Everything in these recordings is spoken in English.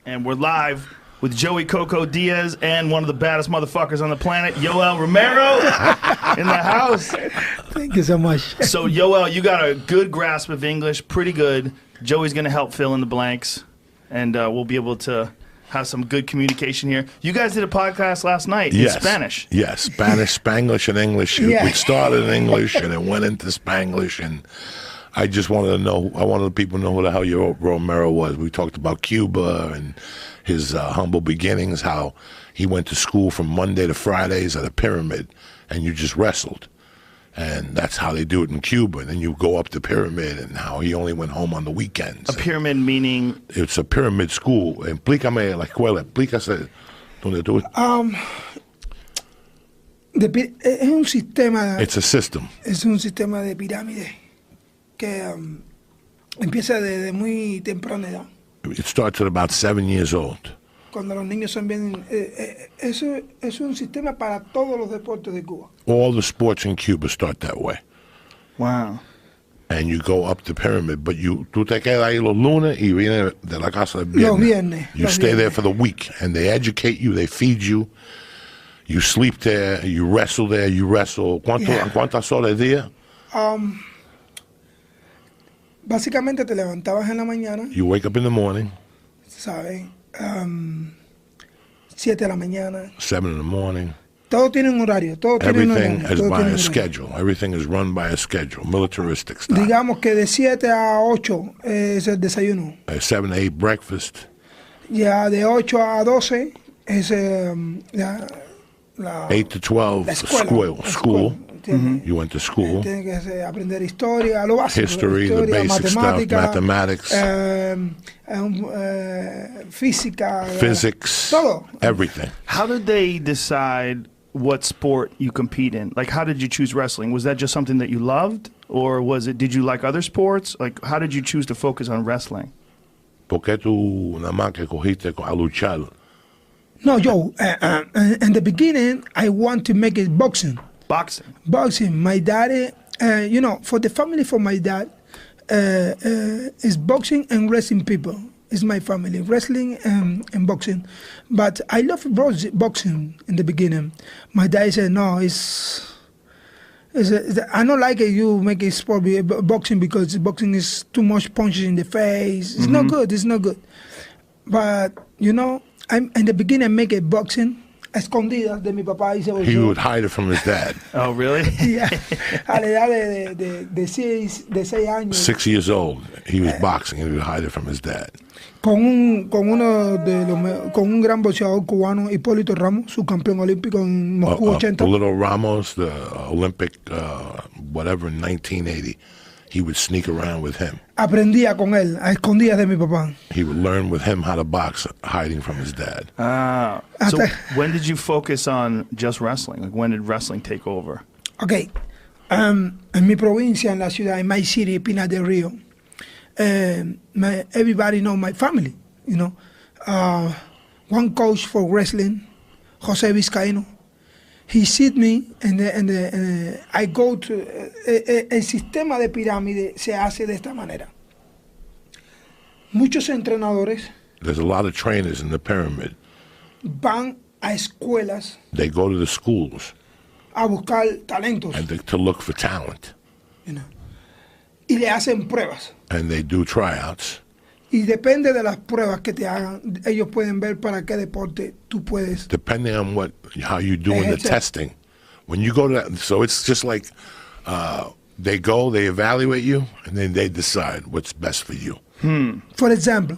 and we're live with Joey Coco Diaz and one of the baddest motherfuckers on the planet, Yoel Romero, in the house. Thank you so much. So, Yoel, you got a good grasp of English, pretty good. Joey's going to help fill in the blanks, and we'll be able to have some good communication here. You guys did a podcast last night in Spanish. Yes, Spanish, Spanglish, and English. Yeah. We started in English, and it went into Spanglish, and I just wanted to know, I wanted people to know who the hell your Romero was. We talked about Cuba and his humble beginnings, how he went to school from Monday to Fridays at a pyramid, and you just wrestled. And that's how they do it in Cuba. And then you go up the pyramid, and how he only went home on the weekends. A pyramid meaning? It's a pyramid school. Explícame la escuela. Explícase donde tú. Es un sistema. It's a system. Es un sistema de pirámide que empieza desde muy temprana edad. It starts at about 7 years old. Cuando los niños son bien, eso es un sistema para todos los deportes de Cuba. All the sports in Cuba start that way. Wow. And you go up the pyramid, but tú te quedas ahí los lunes y vienes de la casa el viernes. Los viernes. You stay there for the week, and they educate you, they feed you, you sleep there, you wrestle there, you wrestle. ¿Cuántas horas al día? Básicamente te levantabas en la mañana. You wake up in the morning. ¿Sabes? 7 de la mañana. 7 in the morning. Todo tiene un horario. Todo Everything tiene un horario. is Todo by tiene a un schedule. Everything is run by a schedule, militaristic style. Digamos que de 7 a 8 es el desayuno. 7 to 8 breakfast. Ya de 8 a 12 es la 8 to 12 la escuela, school. ¿entiendes? You went to school. Tienes que aprender historia, lo básico. History, the basic stuff, mathematics, física, physics, todo. everything. How did they decide what sport you compete in? Like, how did you choose wrestling? Was that just something that you loved? Or did you like other sports? Like, how did you choose to focus on wrestling? ¿Por qué tú nada más que cogiste a luchar? No, Joe, in the beginning, I want to make it boxing. Boxing. My dad, for the family for my dad, is boxing and wrestling people. It's my family, wrestling and boxing. But I love boxing in the beginning. My dad said, no, I don't like it. You make a sport boxing because boxing is too much punches in the face. It's not good. It's not good. But, I'm in the beginning, I make it boxing. Escondidas de mi papá y se volvió. He would hide it from his dad. Oh, really? Yeah. A la edad de 6 años. 6 years old, he was boxing and he would hide it from his dad. Con un gran boxeador cubano, Hipólito Ramos, su campeón olímpico en Moscú 80. Little Ramos, the Olympic, whatever, in 1980. He would sneak around with him. Aprendía con él, a escondidas de mi papá. He would learn with him how to box, hiding from his dad. So when did you focus on just wrestling? Like, when did wrestling take over? Okay. En mi provincia, en la ciudad, in my city, Pinar del Rio, everybody know my family, one coach for wrestling, José Vizcaíno. He sees me and I go to... el sistema de pirámide se hace de esta manera. Muchos entrenadores... There's a lot of trainers in the pyramid. Van a escuelas... They go to the schools. A buscar talentos. And to look for talent. Y le hacen pruebas. And they do tryouts. Y depende de las pruebas que te hagan, ellos pueden ver para qué deporte tú puedes. Depending on how you do in the testing. When you go to that, so it's just like they evaluate you, and then they decide what's best for you. For example,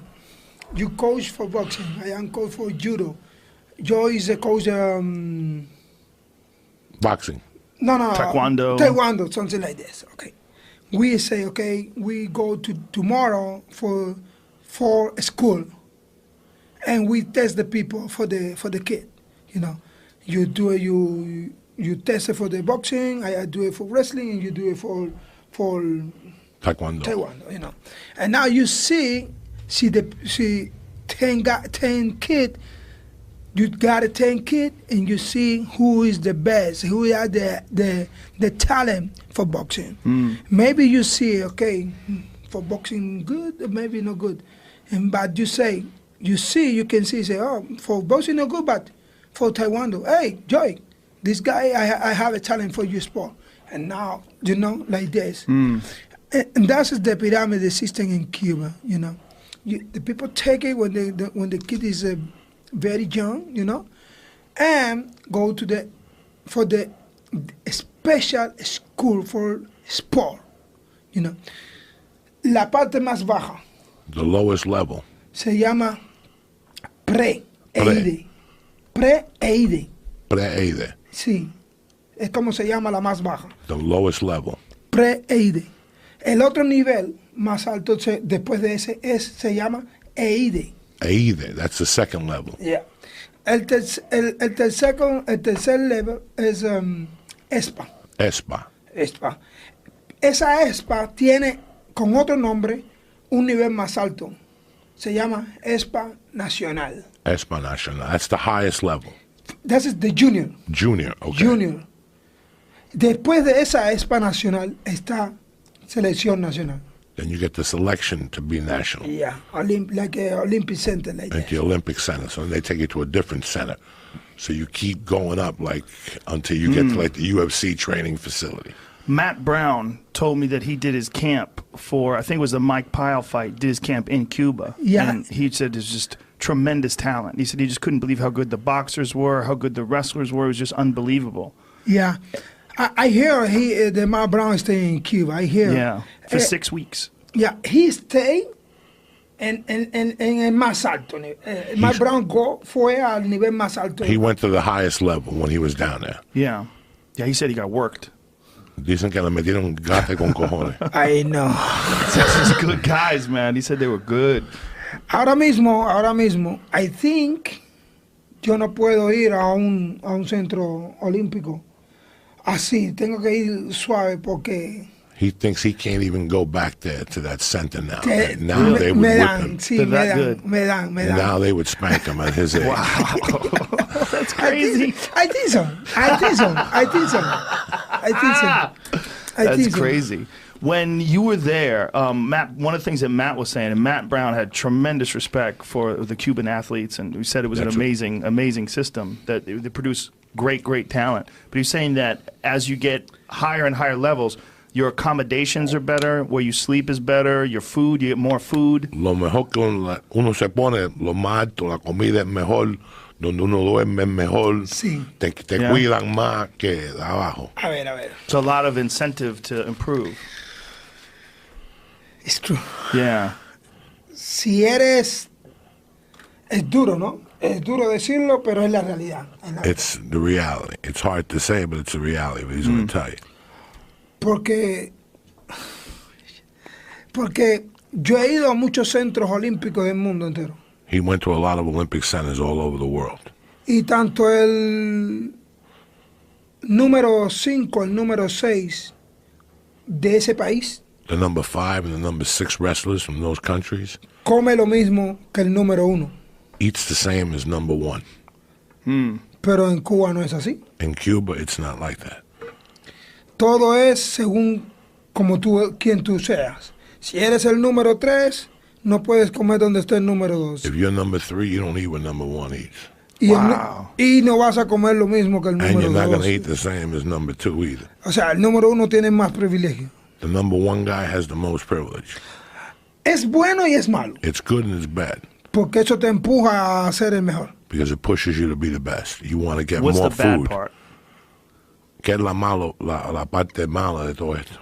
you coach for boxing, I am coach for judo. Joe is a coach boxing. No. Taekwondo, something like this. Okay. We say, okay, we go to tomorrow for school, and we test the people for the kid. You do it. You test it for the boxing. I do it for wrestling, and you do it for Taekwondo. And now you see 10 kid. You got a 10 kid, and you see who is the best, who are the talent for boxing. Maybe you see, okay, for boxing good, maybe not good, but you say you can see, say, oh, for boxing no good, but for Taekwondo, hey, Joey, this guy, I have a talent for your sport. And now, like this. And that's the pyramid system in Cuba, the people take it when the kid is very young, and go to for the special school for sport, La parte más baja. The lowest level. Se llama pre-eide. Pre-eide. Pre-eide. Sí. Es como se llama la más baja. The lowest level. Pre-eide. El otro nivel más alto después de ese se llama eide. Eide, that's the second level. Yeah. El tercer level es ESPA. ESPA. ESPA. Esa ESPA tiene, con otro nombre, un nivel más alto. Se llama ESPA Nacional. ESPA Nacional. That's the highest level. That is the junior. Junior, okay. Junior. Después de esa ESPA Nacional está Selección Nacional. Then you get the selection to be national. Yeah, like an Olympic Center. Like the Olympic Center. So they take you to a different center. So you keep going up until you get to the UFC training facility. Matt Brown told me that he did his camp for, I think it was the Mike Pyle fight, did his camp in Cuba. Yeah. And he said there's just tremendous talent. He said he just couldn't believe how good the boxers were, how good the wrestlers were. It was just unbelievable. Yeah. I hear the Matt Brown stay in Cuba. I hear. Yeah, for 6 weeks. Yeah, he stayed en el más alto. Matt Brown fue al nivel más alto. He went to the highest level when he was down there. Yeah. Yeah, he said he got worked. Dicen que le metieron gata con cojones. I know. Those good guys, man. He said they were good. Ahora mismo, I think yo no puedo ir a un centro olímpico. Así, tengo que ir suave porque... He thinks he can't even go back there to that center now. Now they would whip him. Sí, me dan. And now they would spank him at his age. Wow. That's crazy. I think so. That's crazy. When you were there, Matt, one of the things that Matt was saying, and Matt Brown had tremendous respect for the Cuban athletes, and he said it was an amazing system, that they produce great talent. But he's saying that as you get higher and higher levels, your accommodations are better, where you sleep is better, your food, you get more food. Lo mejor que uno se pone, lo más alto, la comida es mejor, donde uno duerme es mejor, sí. te cuidan más que abajo. A ver. So a lot of incentive to improve. It's true. Yeah. Si eres... Es duro, ¿no? Es duro decirlo, pero es la realidad. It's the reality. It's hard to say, but it's the reality. But he's going to tell you. Porque yo he ido a muchos centros olímpicos del mundo entero. He went to a lot of Olympic centers all over the world. Y tanto el número 5, el número 6 de ese país, the number 5 and the number 6 wrestlers from those countries, come lo mismo que el número 1. Eats the same as number 1. Pero en Cuba no es así. In Cuba, it's not like that. Todo es según quien tú seas. Si eres el número 3, no puedes comer donde esté el número 2. If you're number 3, you don't eat what number 1 eats. Y no vas a comer lo mismo que el número 2. And you're not going to eat the same as number 2 either. O sea, el número 1 tiene más privilegio. The number 1 guy has the most privilege. Es bueno y es malo. It's good and it's bad. Porque eso te empuja a ser el mejor. Because it pushes you to be the best. You want to get What's more the bad food. Part? ¿Qué es la parte mala de todo esto?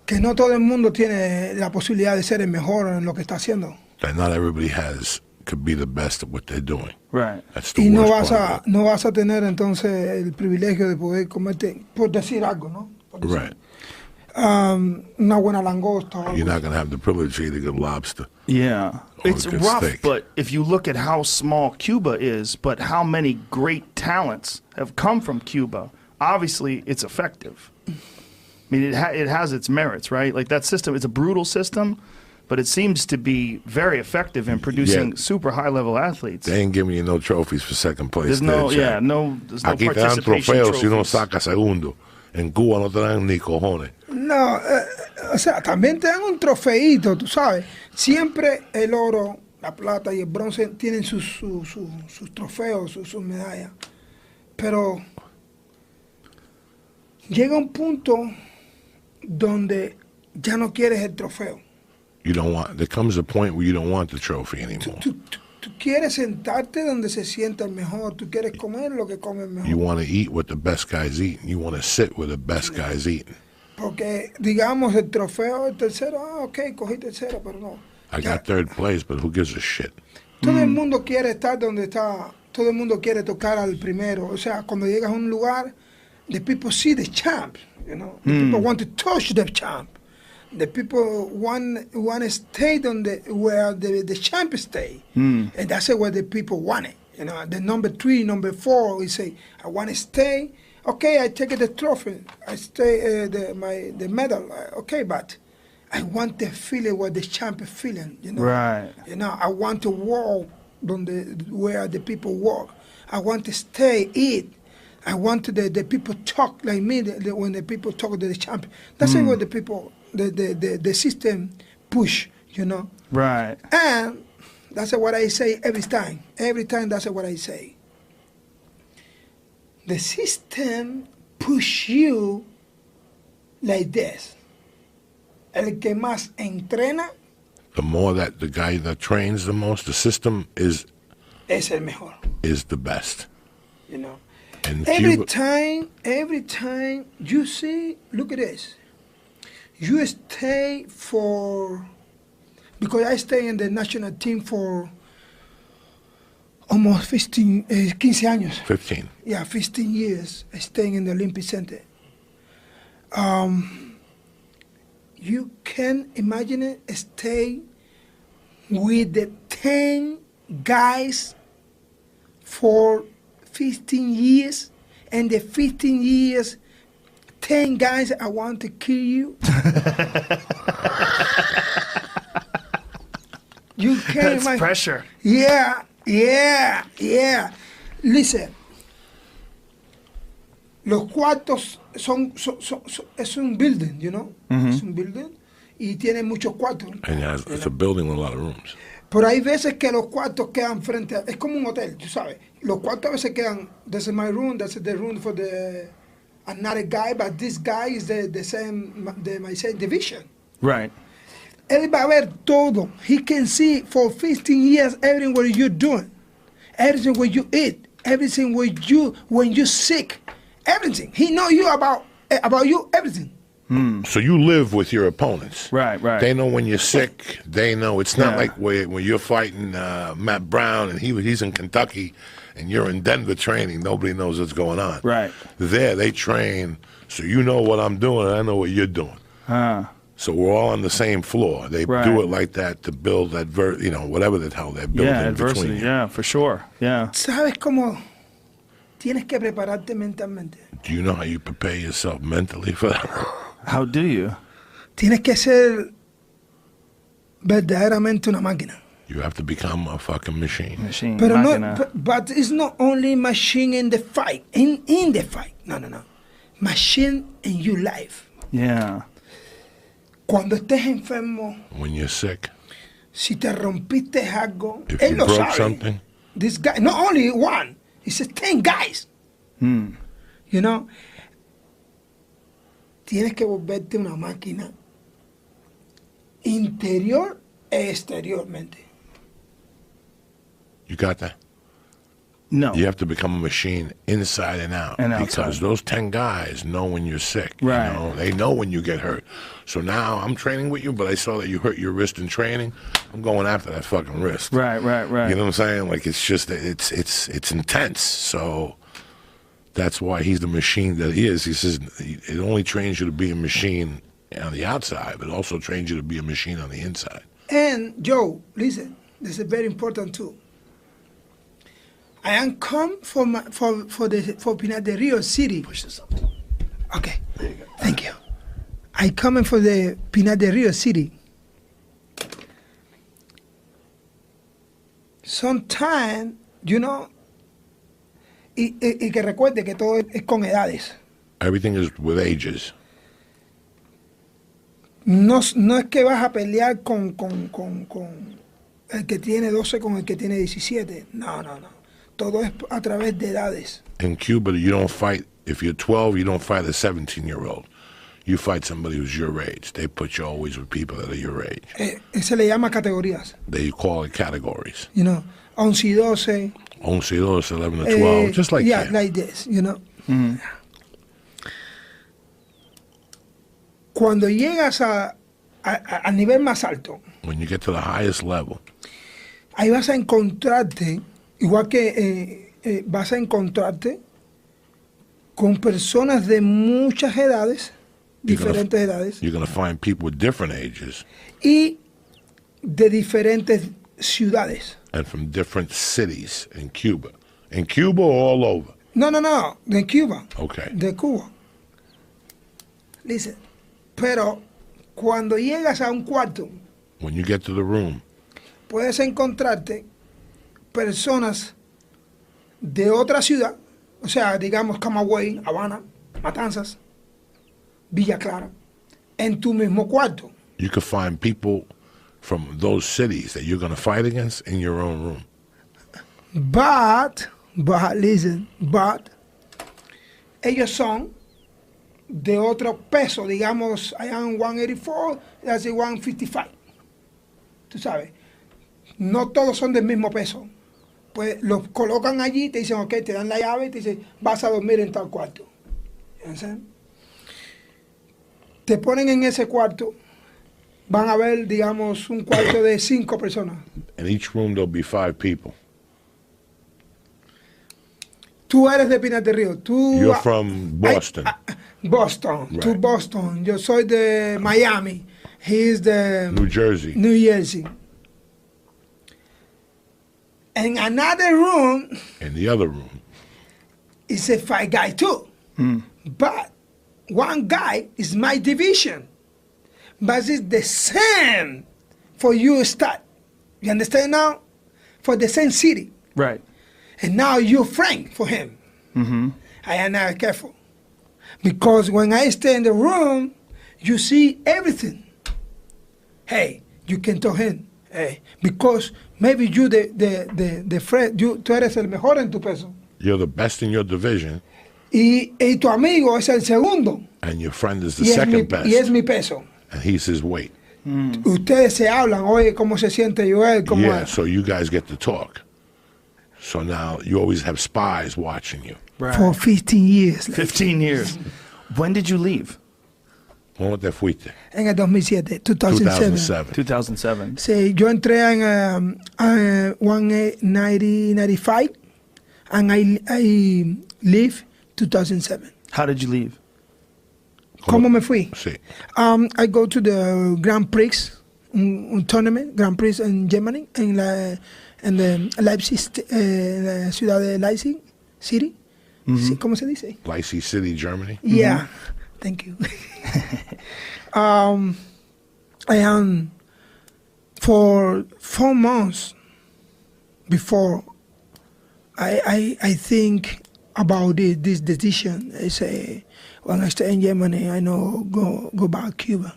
Que no todo el mundo tiene la posibilidad de ser el mejor en lo que está haciendo. That not everybody could be the best at what they're doing. Right. That's the Y no worst vas a tener entonces el privilegio de poder comerte, por decir algo, ¿no? Right. Una buena langosta. You're not going to have the privilege to eat a good lobster. Yeah. It's rough, steak. but if you look at how small Cuba is, but how many great talents have come from Cuba, obviously it's effective. I mean, it has its merits, right? Like that system, it's a brutal system, but it seems to be very effective in producing super high-level athletes. They ain't giving you no trophies for second place. There's no Aquí te dan trofeos si uno saca segundo. En Cuba no te dan ni cojones. No, o sea, también te dan un trofeito, tú sabes. Siempre el oro la plata y el bronce tienen sus trofeos, sus medallas. Pero llega un punto donde ya no quieres el trofeo. There comes a point where you don't want the trophy anymore. Tú quieres sentarte donde se sienta el mejor. Tú quieres comer lo que come el mejor. You want to eat what the best guys eat. You want to sit where the best guys eating. Porque, digamos, el trofeo, el tercero, ok, cogí tercero, pero no. I got third place, but who gives a shit? Todo el mundo quiere estar donde está. Todo el mundo quiere tocar al primero. O sea, cuando llegas a un lugar, the people see the champ, you know. The people want to touch the champ. The people want to stay where the champ stay. And that's where the people want it. You know, the number 3, number 4, we say, I want to stay. Okay, I take the trophy. I stay the medal. Okay, but I want the feeling where the champ is feeling. You know, right? You know, I want to walk where the people walk. I want to stay, eat. I want the people talk like me. When the people talk to the champ, that's where the people, the system push. You know, right? And that's what I say every time. Every time, that's what I say. The system push you like this. El que más entrena, the more that the guy that trains the most, the system is el mejor. Is the best. You know. And every time you see, look at this. You stay because I stay in the national team for almost 15 años. 15. Yeah, 15 years staying in the Olympic Center. You can imagine it, stay with the 10 guys for 15 years, and the 15 years, 10 guys, I want to kill you. You can't That's imagine. Pressure. Yeah. Listen, los cuartos es un building, you know? Es un building y tiene muchos cuartos. And it's a building with a lot of rooms. Pero hay veces que los cuartos quedan frente a... Es como un hotel, tú sabes. Los cuartos a veces quedan... This is my room, that's the room for another guy, but this guy is my same division. Right. Él va a ver todo. He can see for 15 years everything what you're doing. Everything what you eat. Everything when you're sick. Everything. He know you about you, everything. So you live with your opponents. Right. They know when you're sick. They know. It's not like when you're fighting Matt Brown and he's in Kentucky and you're in Denver training. Nobody knows what's going on. Right. There they train, so you know what I'm doing and I know what you're doing. So we're all on the same floor. They do it like that to build whatever the hell they're building adversity. between you. Yeah, for sure. Yeah. ¿Sabes cómo tienes que prepararte mentalmente? Do you know how you prepare yourself mentally for that? How do you? Tienes que ser verdaderamente una máquina. You have to become a fucking machine. Pero but it's not only machine in the fight. In the fight. No. Machine in your life. Yeah. Cuando estés enfermo, when you're sick, si te rompiste algo, if él you lo broke sabe. something, This guy, not only one, he says 10 guys. You know, tienes que volverte una máquina interior e exteriormente. You got that? No. You have to become a machine inside and out. And because outside. those 10 guys know when you're sick. Right. You know? They know when you get hurt. So now I'm training with you, but I saw that you hurt your wrist in training. I'm going after that fucking wrist. Right. You know what I'm saying? Like it's just it's intense. So that's why he's the machine that he is. He says it only trains you to be a machine on the outside, but it also trains you to be a machine on the inside. And Joe, listen, this is very important too. I am come for Pinar del Rio City. Push this up. Okay. Thank you. I coming for the Pinar del Rio City. Sometimes, you know, y que recuerde que todo es con edades. Everything is with ages. No es que vas a pelear con el que tiene 12 con el que tiene 17. No. Todo es a través de edades. In Cuba, you don't fight. If you're 12, you don't fight a 17-year-old. You fight somebody who's your age. They put you always with people that are your age. Se le llama categorías. They call it categories. 11 y 12. 11 y 12, 11 to 12, just like that. Yeah, like this, Cuando llegas al nivel más alto, When you get to the highest level, ahí vas a encontrarte, igual que vas a encontrarte con personas de muchas edades, diferentes edades, you're going to find people with different ages y de diferentes ciudades. and from different cities in Cuba. In Cuba or all over? No, de Cuba. Okay. De Cuba. Listen, pero cuando llegas a un cuarto, When you get to the room, puedes encontrarte personas de otra ciudad, o sea, digamos Camagüey, Habana, Matanzas, Villa Clara, en tu mismo cuarto. you could find people from those cities that you're going to fight against in your own room. But, ellos son de otro peso, digamos, I am 184, that's 155. Tú sabes, no todos son del mismo peso. Pues los colocan allí, te dicen, ok, te dan la llave y te dicen, vas a dormir en tal cuarto. ¿Entiendes? Te ponen en ese cuarto, van a ver, digamos, un cuarto de 5 personas. In each room, there'll be 5 people. Tú eres de Pinar del Río. You're from Boston. Boston. Right. Tú Boston. Yo soy de Miami. He's de New Jersey. New Jersey. In another room, In the other room, is a 5 guy too. But one guy is my division. But it's the same for you start. You understand now? For the same city. Right. And now you're friend for him. I am not careful. Because when I stay in the room, you see everything. Hey, you can tell him. Hey, because maybe you the friend, tú eres el mejor en tu peso. you're the best in your division, Y tu amigo es el segundo. and your friend is the second best, Y es mi peso. and he's his weight. Ustedes se hablan, oye, ¿cómo se siente Joel? ¿Cómo Yeah, es? so you guys get to talk. So now you always have spies watching you. Right. For 15 years. 15 years. When did you leave? ¿Cómo te fuiste? En el 2007, 2007. 2007. Sí, yo entré en 1995 and I leave 2007. How did you leave? ¿Cómo me fui? Sí. I go to the Grand Prix, un tournament, Grand Prix in Germany, en the Leipzig, la ciudad de Leipzig City. Sí, ¿cómo se dice? Leipzig City, Germany. Yeah, thank you. I am for 4 months before I think about this decision. I say, when I stay in Germany, I know go back Cuba.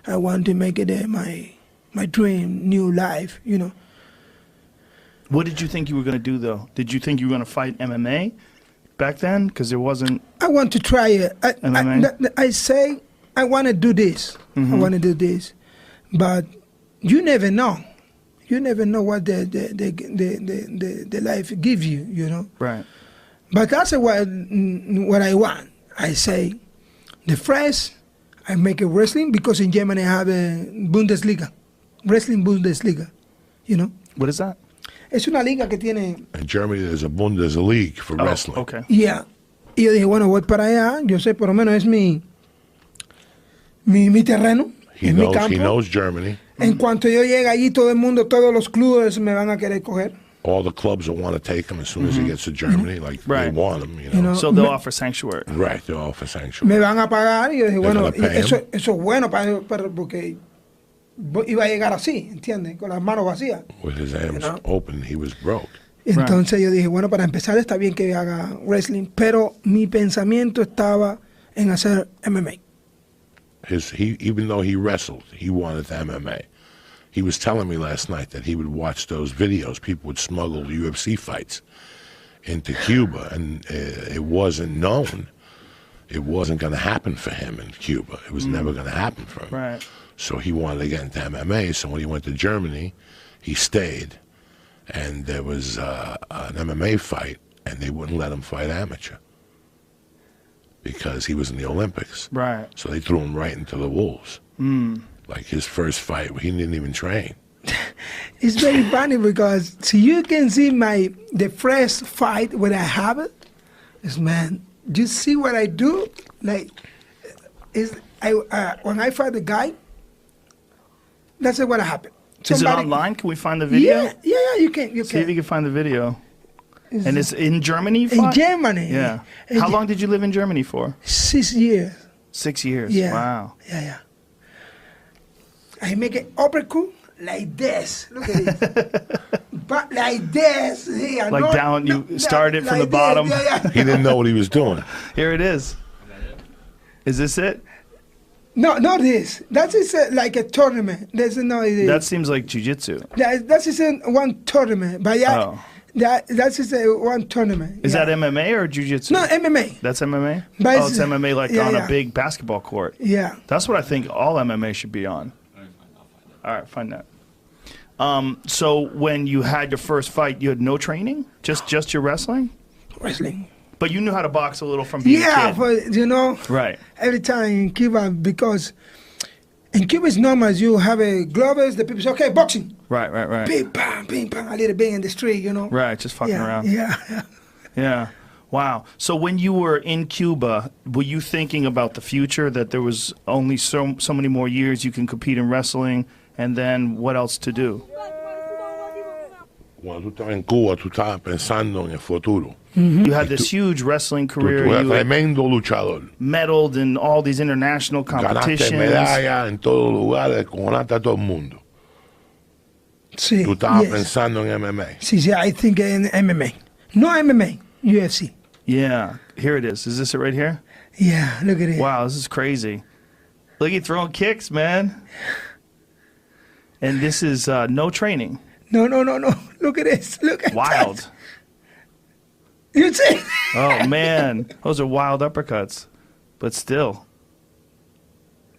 I want to make it my dream, new life. What did you think you were going to do, though? Did you think you were going to fight MMA back then? Because there wasn't... I want to try it. MMA? I say, I want to do this. I want to do this. But you never know. You never know what the life gives you, Right. But that's what I want. I say, the first, I make a wrestling because in Germany I have a Bundesliga, wrestling Bundesliga, What is that? Es una liga que tiene... In Germany, there's a Bundesliga for wrestling. Okay. Yeah. Y yo dije, bueno, voy para allá. Yo sé, por lo menos es mi terreno, He es mi knows, campo. he knows Germany. En cuanto yo llegue allí, todo el mundo, todos los clubes me van a querer coger. All the clubs will want to take him as soon as he gets to Germany. Like, Right. they want him, You know. So they'll offer sanctuary. Right, they're all for sanctuary. Me van a pagar. Y yo dije, bueno, gonna pay eso him. es bueno porque iba a llegar así, ¿entiendes? Con las manos vacías. With his arms know. open, he was broke. Entonces yo dije, bueno, para empezar está bien que haga wrestling, pero mi pensamiento estaba en hacer MMA. Even though he wrestled, he wanted the MMA. he was telling me last night that he would watch those videos. People would smuggle UFC fights into Cuba, and it wasn't known. It wasn't going to happen for him in Cuba. It was never going to happen for him. Right. So he wanted to get into MMA. So when he went to Germany, he stayed, and there was an MMA fight, and they wouldn't let him fight amateur because he was in the Olympics. Right. So they threw him right into the wolves. Like his first fight, he didn't even train. It's very funny because so you can see the first fight when I have it. Is man, you see what I do? Like, when I fight the guy, that's what happened. Is it online? Can we find the video? Yeah, you can. See if you can find the video. And it's in Germany? In Germany. Yeah. How long did you live in Germany for? 6 years. 6 years? Yeah. Wow. Yeah. I make an uppercut like this. Look at this. But like this. Yeah, like down, you started from the bottom. Yeah. He didn't know what he was doing. Here it is. Is this it? No, not this. That is like a tournament. There's no. That seems like jiu-jitsu. That is one tournament. But yeah, that is one tournament. Is that MMA or jiu-jitsu? No, MMA. That's MMA? But it's MMA like on a big basketball court. Yeah. That's what I think all MMA should be on. All right, find that. So when you had your first fight, you had no training? Just your wrestling? Wrestling. But you knew how to box a little from being a kid. But right. Every time in Cuba, because in Cuba it's normal, you have a gloves, the people say, okay, boxing. Right. Ping, pong, a little bit in the street, Right, just fucking around. Yeah. Wow. So when you were in Cuba, were you thinking about the future, that there was only so many more years you can compete in wrestling, and then what else to do? Cuando tú estabas en Cuba, tú estabas pensando en el futuro. You had this huge wrestling career. Tú eras tremendo luchador. Medaled in all these international competitions. Ganaste medallas en todos los lugares, ganaste a todo el mundo. Sí, tú estabas pensando en MMA. Sí, I think in MMA. No MMA, UFC. Yeah, here it is. Is this it right here? Yeah, look at it. Wow, this is crazy. Look, he's throwing kicks, man. And this is no training. No. Look at this. Look at wild. That. You see? Oh, man. Those are wild uppercuts. But still.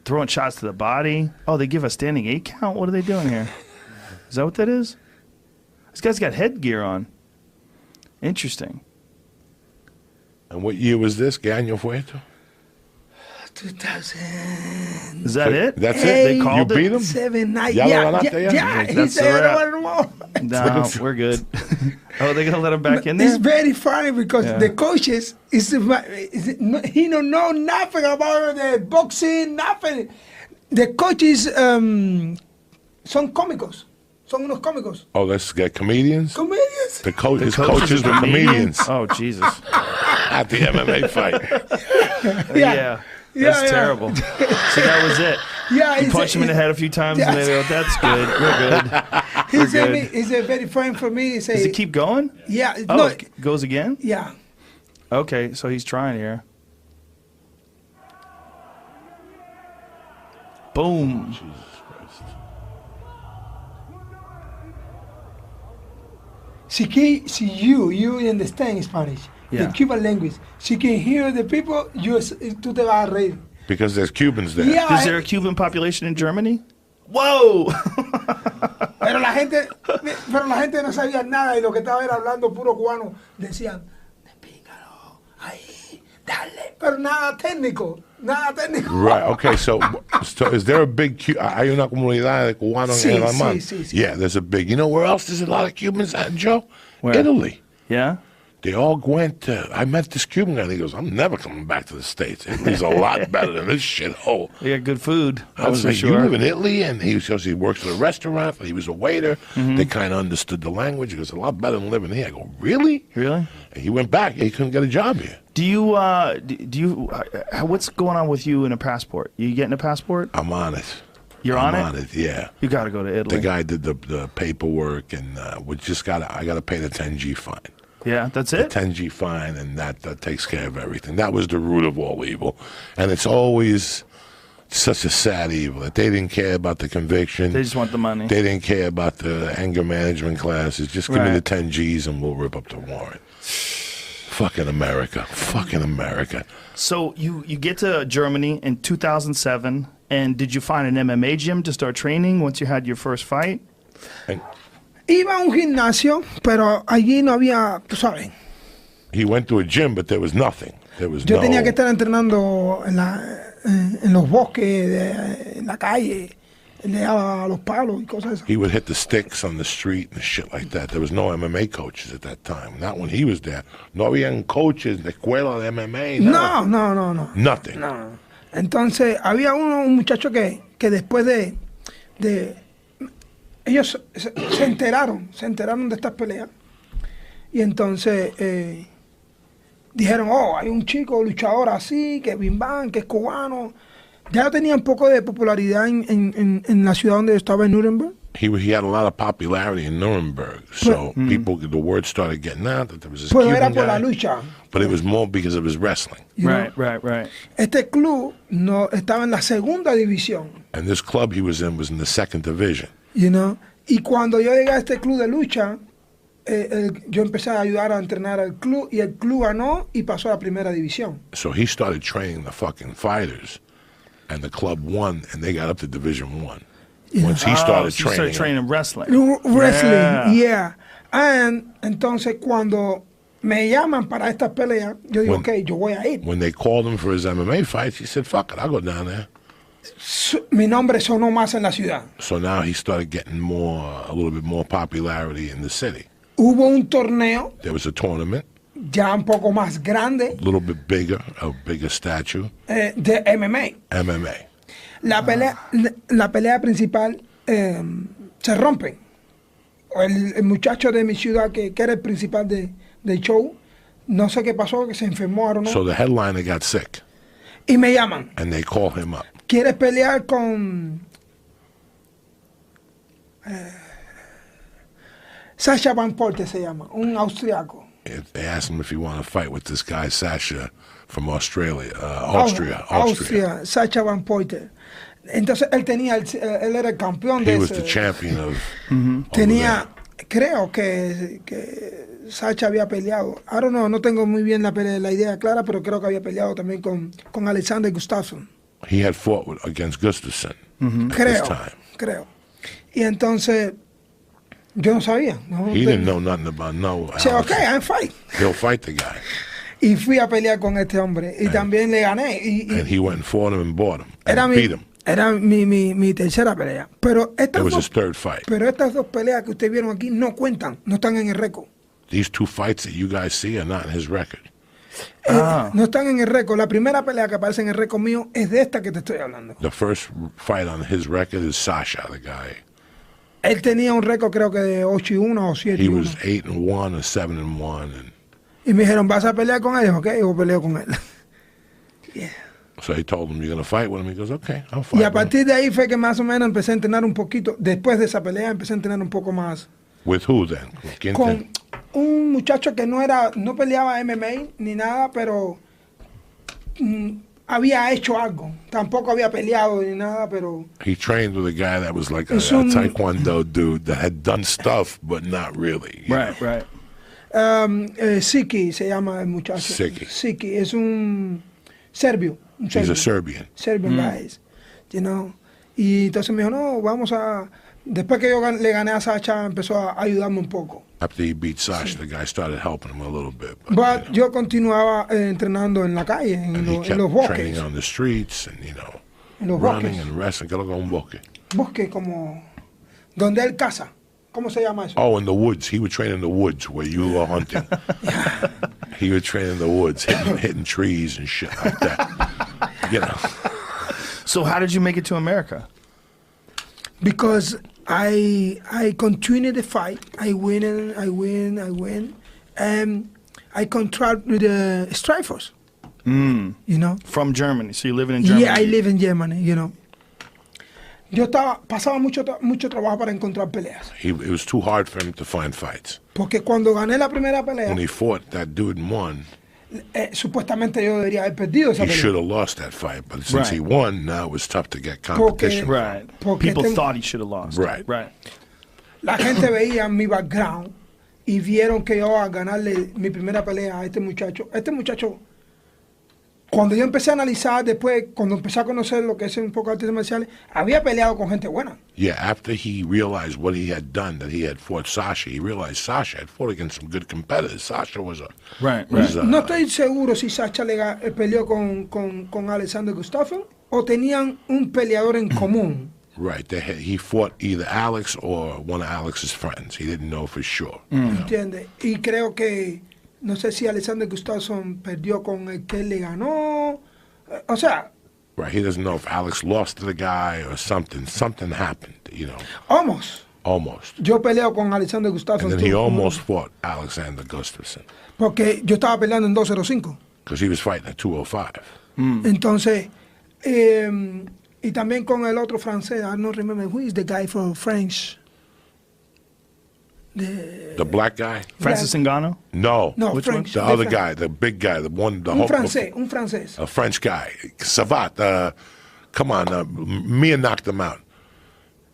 Throwing shots to the body. Oh, they give a standing 8 count? What are they doing here? Is that what that is? This guy's got headgear on. Interesting. And what year was this? ¿Qué año fue esto? 2000. Is that it? That's it? They called you beat him? 7, 9. Yeah. He said, I don't want to No, we're good. Oh, they're going to let him back in there? It's very funny because the coaches, he don't know nothing about the boxing, nothing. The coaches son cómicos. Son unos cómicos. Oh, let's get comedians? Comedians. His coaches were comedians. Oh, Jesus. At the MMA fight. Yeah. That's terrible. So that was it. Yeah, you punch him in the head a few times and they go, that's good. We're good. He's a very fun for me. Does it keep going? Yeah. Oh, no, it goes again? Yeah. Okay, so he's trying here. Boom. Jesus Christ. See, you understand Spanish, the Cuban language. She can hear the people, tú te vas a reír. Because there's Cubans there. Yeah, is there a Cuban population in Germany? Whoa! Pero la gente no sabía nada y lo que estaba era hablando puro cubano. Decían, despíngalo, ahí, dale. Pero nada técnico. Right, okay, so is there a big, hay una comunidad de cubanos en El Amman? Sí. Yeah, there's a big, you know where else there's a lot of Cubans at, Joe? Where? Italy. Yeah? They all went to, I met this Cuban guy and he goes, I'm never coming back to the States. Italy's a lot better than this shithole. They got good food. I was like, you live in Italy? And he says he works at a restaurant, he was a waiter. They kind of understood the language. He goes, a lot better than living here. I go, really? Really? And he went back. He couldn't get a job here. Do you, what's going on with you in a passport? You getting a passport? I'm on it. You're I'm on it, yeah. You got to go to Italy. The guy did the paperwork and we just I got to pay the 10G fine. Yeah, that's it? The 10G fine, and that takes care of everything. That was the root of all evil. And it's always Such a sad evil that they didn't care about the conviction. They just want the money. They didn't care about the anger management classes. Just give me the 10 G's and we'll rip up the warrant. Fucking America. Fucking America. So you get to Germany in 2007, and did you find an MMA gym to start training once you had your first fight? Iba a un gimnasio, pero allí no había, tú sabes. He went to a gym, but there was nothing. There was Yo tenía que estar entrenando en los bosques, en la calle. Le daba los palos y cosas así. He would hit the sticks on the street and shit like that. There was no MMA coaches at that time. Not when he was there. No habían coaches de escuela de MMA. No. Nothing. No. Entonces, había un muchacho que después de ellos se enteraron de estas peleas. Y entonces dijeron, hay un chico luchador así, que bim bam, que es cubano. Ya tenía un poco de popularidad en la ciudad donde estaba, en Nuremberg. He had a lot of popularity in Nuremberg, so the word started getting out that there was this Pero Cuban era por guy, la lucha. but it was more because of his wrestling. Right. Este club no estaba en la segunda división. And this club he was in the second division. Y cuando yo llegué a este club de lucha, yo empecé a ayudar a entrenar al club, y el club ganó y pasó a la primera división. So he started training the fucking fighters, and the club won, and they got up to Division 1. Once he started so you started training wrestling. Yeah. And entonces cuando me llaman para estas peleas, yo digo, yo voy a ir. When they called him for his MMA fights, he said, fuck it, I'll go down there. Mi nombre sonó más en la ciudad. So now he started getting a little bit more popularity in the city. Hubo un torneo. There was a tournament. Ya un poco más grande. A little bit bigger, a bigger statue. De MMA. MMA. La pelea principal se rompe. El muchacho de mi ciudad que era el principal del show, no sé qué pasó, que se enfermó, ¿no? So the headliner got sick. Y me llaman. And they call him up. ¿Quieres pelear con Sasha Van Porte se llama, un austriaco? They asked him if he wanted to fight with this guy, Sasha, from Austria. Sasha Van Porte. Entonces él era el campeón de He was the champion of... Tenía, creo que Sasha había peleado. Ahora no tengo muy bien la idea clara, pero creo que había peleado también con Alexander Gustafsson. He had fought against Gustafsson at this time. Creo. Y entonces yo no sabía. He didn't know nothing about I'm fight. He'll fight the guy. Y fui a pelear con este hombre y también le gané. And he went and fought him and bought him and beat him. Era mi tercera pelea. Pero It was his third fight. Pero estas dos peleas que ustedes vieron aquí no cuentan, no están en el récord. These two fights that you guys see are not in his record. No están en el récord. La primera pelea que aparece en el récord mío es de esta que te estoy hablando. The first fight on his record is Sasha, the guy. Él tenía un récord creo que de 8-1 o 7-1. He was 8-1 or 7-1. Y me dijeron, ¿vas a pelear con ellos? Ok, yo peleo con él. Yeah. So he told him, you're going to fight with him? He goes, okay, I'll fight. Y a partir de ahí fue que más o menos empecé a entrenar un poquito. Después de esa pelea empecé a entrenar un poco más. With who then? Con un muchacho que no peleaba MMA ni nada, pero había hecho algo. Tampoco había peleado ni nada, pero... He trained with a guy that was like a taekwondo dude that had done stuff, but not really. Right. Siki se llama el muchacho. Siki es un serbio. He's a Serbian. Serbian guys, Y entonces me dijo, no, vamos a... Después que yo le gané a Sasha, empezó a ayudarme un poco. After he beat Sasha, the guy started helping him a little bit. But yo continuaba entrenando en la calle, en los bosques. Training on the streets and, en los running bosques. and wrestling. ¿Qué es lo que es un bosque? Bosque como... Donde él caza. ¿Cómo se llama eso? Oh, in the woods. He would train in the woods where you were hunting. He would train in the woods, hitting trees and shit like that. So how did you make it to America? Because I continue the fight. I win. I contract with the Strikers. From Germany. So you live in Germany? Yeah, I live in Germany, Yo pasaba mucho trabajo para encontrar peleas. It was too hard for him to find fights. Porque cuando gané la primera pelea, when he fought that dude and won, supuestamente yo debería haber perdido esa He pelea. should have lost that fight, but since Right. he won, now it was tough to get competition. Right. People thought he should have lost. Right. Right. La gente veía mi background y vieron que yo a ganarle mi primera pelea a este muchacho. Este muchacho, cuando yo empecé a analizar después, cuando empecé a conocer lo que es un poco artes marciales, había peleado con gente buena. Yeah, after he realized what he had done, that he had fought Sasha, he realized Sasha had fought against some good competitors. Sasha was a... Right. was, No estoy seguro si Sacha peleó con Alexander Gustafsson o tenían un peleador en común. Right. He fought either Alex or one of Alex's friends. He didn't know for sure. You know? ¿Entiendes? Y creo que, no sé si Alexander Gustafsson perdió con el que él le ganó. O sea... Right. He doesn't know if Alex lost to the guy or something. Something happened, you know. Almost. Yo peleo con Alexander Gustafsson. And then he almost fought Alexander Gustafsson. Porque yo estaba peleando en 205. Because he was fighting at 205. Entonces, y también con el otro francés, I don't remember who is the guy from French. The black guy? Francis Ngannou? No. Which one? The other guy, the big guy, the one, the un francés. A French guy. Savat. Come on, Mia knocked him out.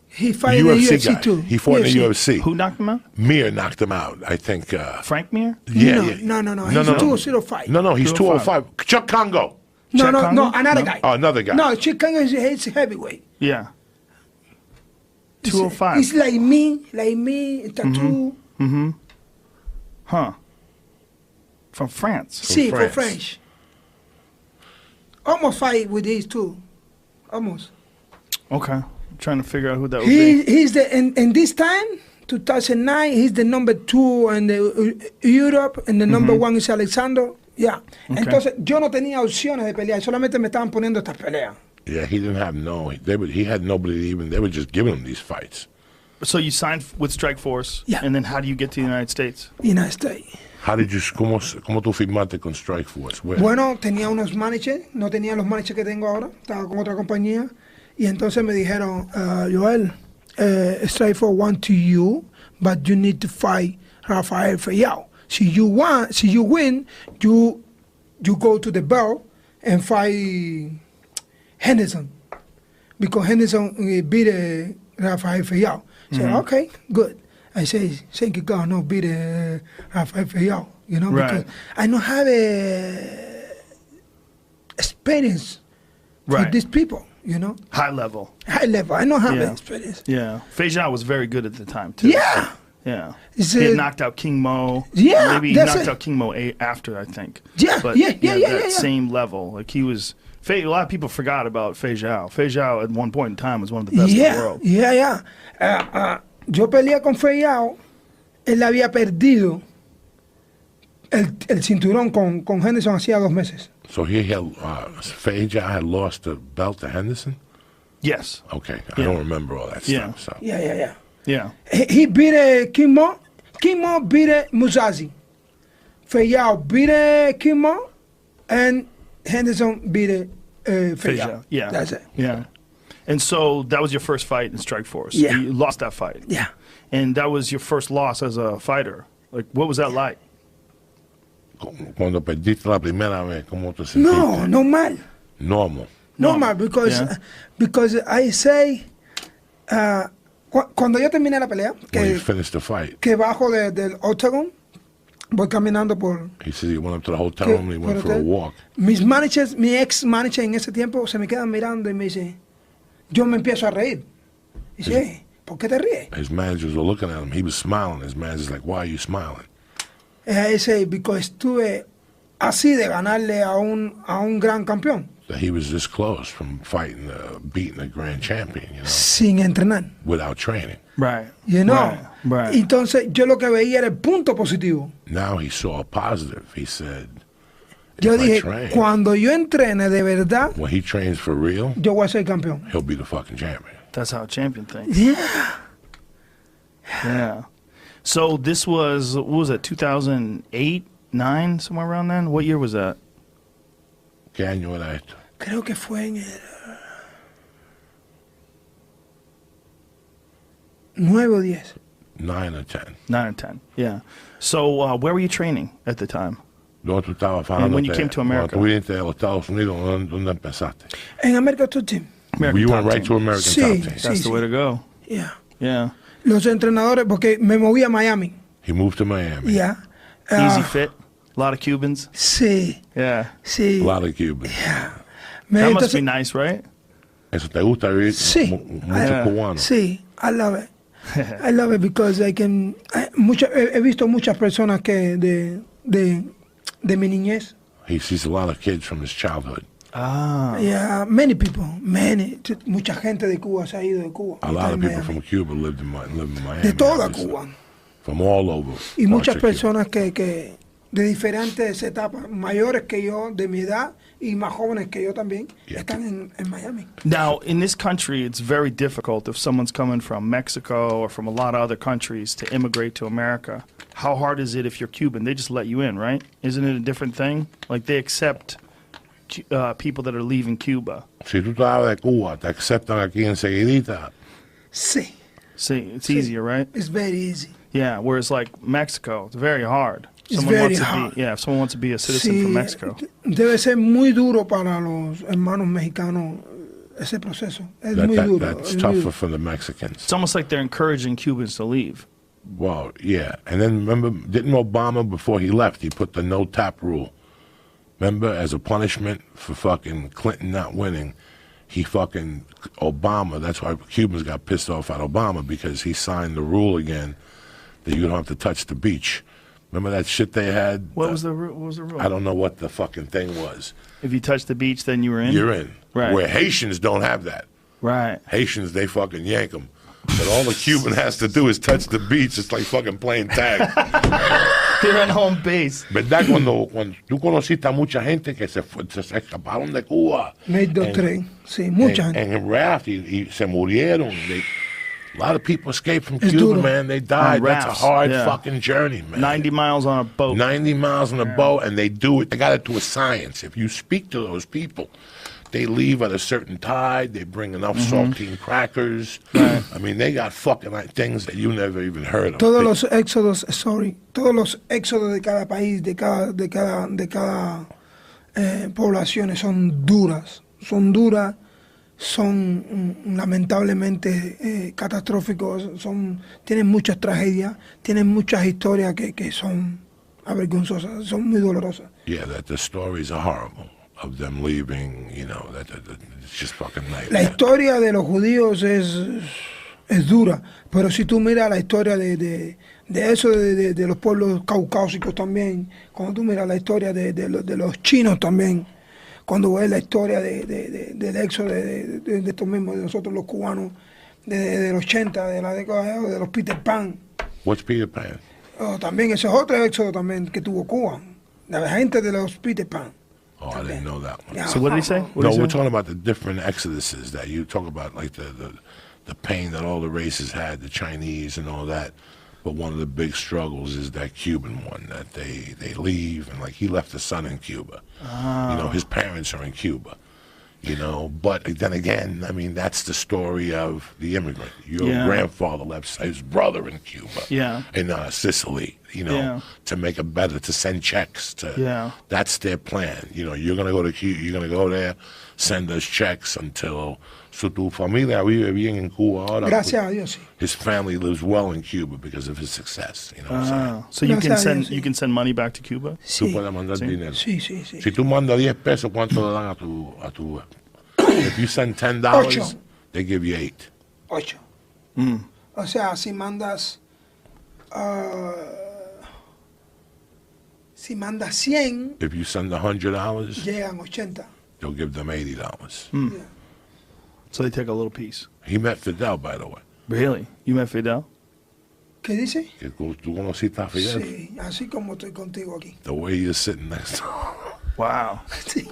He fought in the UFC guy. too. He fought in the UFC. Who knocked him out? Mir knocked him out, I think. Frank Mir? No. He's 205. No, he's 205. Chuck Congo. No, another guy. Oh, another guy. No, Chuck Congo is heavyweight. Yeah. 205. It's like me, tattoo. Huh. From France. See, for French. Almost fight with these two. Almost. Okay. I'm trying to figure out who that would be. He's in this time, 2009, he's the number 2 in the Europe, and the number 1 is Alexander. Yeah. Okay. Entonces, yo no tenía opciones de pelear, solamente me estaban poniendo estas peleas. Yeah, he didn't have he had nobody even, they were just giving him these fights. So you signed with Strikeforce, yeah. And then how do you get to the United States? United States. How did you, ¿cómo tú firmaste con Strikeforce? Bueno, tenía unos managers, no tenía los managers que tengo ahora, estaba con otra compañía, y entonces me dijeron, Joel, Strikeforce wants you, but you need to fight Rafael Fayao. Si you win, you go to the belt and fight Henderson, because Henderson beat Rafael Fayao. I said, okay, good. I say, thank you God, no beat Rafael Fayao, you know, because I don't have experience with these people, you know. High level. I don't have experience. Yeah. Fayao was very good at the time, too. Yeah. Yeah. He had knocked out King Mo. Yeah. Maybe he knocked out King Mo after, I think. Yeah. But that same level. Like he was... A lot of people forgot about Fayao. Fayao at one point in time was one of the best in the world. Yo peleé con Fayao. Él había perdido el cinturón con Henderson hacía 2 meses. So Fayao had lost the belt to Henderson? Yes. Okay. I don't remember all that stuff. So. Yeah. He beat King Mo. King Mo beat Musashi. Fayao beat King Mo, and Henderson beat Fayao. Yeah. That's it. Yeah. And so that was your first fight in Strikeforce. Yeah. You lost that fight. Yeah. And that was your first loss as a fighter. Like, what was that like? Cuando perdiste la primera vez, ¿cómo te sentiste? No, normal. Normal, because I say, cuando yo terminé la pelea, when you finished the fight, que bajo del octagon, voy caminando por... He said he went up to the hotel room and he went for a walk. Mi ex manager en ese tiempo se me quedan mirando y me dice, yo me empiezo a reír. Dice, ¿por qué te ríes? His managers were looking at him. He was smiling. His manager's like, why are you smiling? I say, because estuve así de ganarle a un gran campeón. That he was this close from fighting, beating a grand champion, you know. Sin entrenar. Without training. Right. You know. Right. Entonces, yo lo que veía era el punto positivo. Now he saw a positive. He said, yo dije, cuando yo entrene de verdad, when he trains for real, yo voy a ser campeón. He'll be the fucking champion. That's how a champion thinks. Yeah. So this was, what was it, 2008, 9, somewhere around then? What year was that? ¿Qué año era esto? Creo que fue en el 9 o 10. 9 or 10. 9 or 10, yeah. So where were you training at the time? ¿Dónde tú estabas fajándote? And when you came to America. Cuando tú viniste a los Estados Unidos, ¿dónde empezaste? En America Top Team. You went right to American Sí, Top Team. That's the way to go. Yeah. Yeah. Los entrenadores, porque me moví a Miami. He moved to Miami. Yeah. Easy fit. A lot of Cubans. Sí. Yeah. Sí. A lot of Cubans. That must be nice, right? Eso te gusta vivir Sí. muchos cubanos. Sí, I love it. I love it because he visto muchas personas que de mi niñez. He sees a lot of kids from his childhood. Ah. Yeah, many people, mucha gente de Cuba se ha ido de Cuba. A lot of people from Cuba lived in Miami. De toda Cuba. From all over. Y muchas personas que de diferentes etapas, mayores que yo, de mi edad, y más jóvenes que yo también, están en Miami. Now, in this country, it's very difficult if someone's coming from Mexico or from a lot of other countries to immigrate to America. How hard is it if you're Cuban? They just let you in, right? Isn't it a different thing? Like they accept people that are leaving Cuba. Si tú estás de Cuba, te aceptan aquí enseguidita. Sí. See, it's easier, right? It's very easy. Yeah, whereas like Mexico, it's very hard. It's very hard. If someone wants to be a citizen from Mexico. Debe ser muy duro para los hermanos mexicanos ese proceso. Es muy duro. That's tougher for the Mexicans. It's almost like they're encouraging Cubans to leave. Well, yeah. And then remember, didn't Obama, before he left, he put the no tap rule? Remember, as a punishment for fucking Clinton not winning, Obama, that's why Cubans got pissed off at Obama, because he signed the rule again that you don't have to touch the beach. Remember that shit they had? What was the rule? I don't know what the fucking thing was. If you touch the beach, then you were in? You're in. Right. Where Haitians don't have that. Right. Haitians, they fucking yank them. But all the Cuban has to do is touch the beach. It's like fucking playing tag. They're at home base. ¿Verdad? Cuando tú conociste a mucha gente que se escaparon de Cuba. Made the train. Sí, mucha gente. En raft y se murieron. A lot of people escaped from Cuba, man. They died. That's a hard fucking journey, man. 90 miles on a boat. 90 miles on a boat, and they do it. They got it to a science. If you speak to those people, they leave at a certain tide. They bring enough saltine crackers. Right. I mean, they got fucking things that you never even heard of. Todos los éxodos de cada país, de cada poblaciones son duras. Son lamentablemente catastróficos, tienen muchas tragedias, tienen muchas historias que son avergonzosas, son muy dolorosas. Yeah, that the stories are horrible of them leaving, you know, that it's just fucking nightmare. La historia de los judíos es dura, pero si tú miras la historia de eso, de los pueblos caucásicos también, cuando tú miras la historia de los chinos también, cuando ves la historia del éxodo de estos mismos, de nosotros los cubanos, de los 80, de la década de los Peter Pan. What's Peter Pan? También ese es otro éxodo también que tuvo Cuba, la gente de los Peter Pan. Oh, I didn't know that one. Yeah. So what did he say? We're talking about the different exoduses that you talk about, like the pain that all the races had, the Chinese and all that. But one of the big struggles is that Cuban one, that they leave, and like he left a son in Cuba. You know, his parents are in Cuba. You know, but then again, I mean, that's the story of the immigrant. Your grandfather left his brother in Cuba, in Sicily, you know, to make it better, to send checks. That's their plan. You know, you're going to go to Cuba, you're going to go there, send us checks until... So tu familia vive bien en Cuba ahora. Gracias a Dios, sí. His family lives well in Cuba because of his success. You know what I'm saying? So you can send money back to Cuba? Tú puedes mandar dinero. Sí. Si tú mandas 10 pesos, ¿cuánto le dan a tu If you send $10, Ocho. they give you 8. 8. O sea, si mandas 100, if you send $100, llegan 80. they'll give them $80. Yeah. So they take a little piece. He met Fidel, by the way. Really? You met Fidel? ¿Qué dice? Que tú conociste a Fidel. Sí, así como estoy contigo aquí. The way you're sitting next to him. Wow. Sí.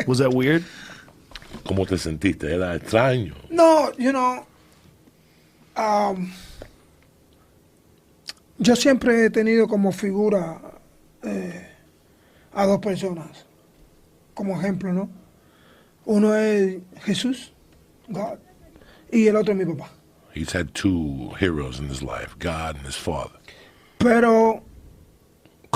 Was that weird? ¿Cómo te sentiste? ¿Era extraño? No, you know, yo siempre he tenido como figura a dos personas, como ejemplo, ¿no? Uno es Jesús, God, y el otro es mi papá. He's had 2 heroes in his life, God and his father. Pero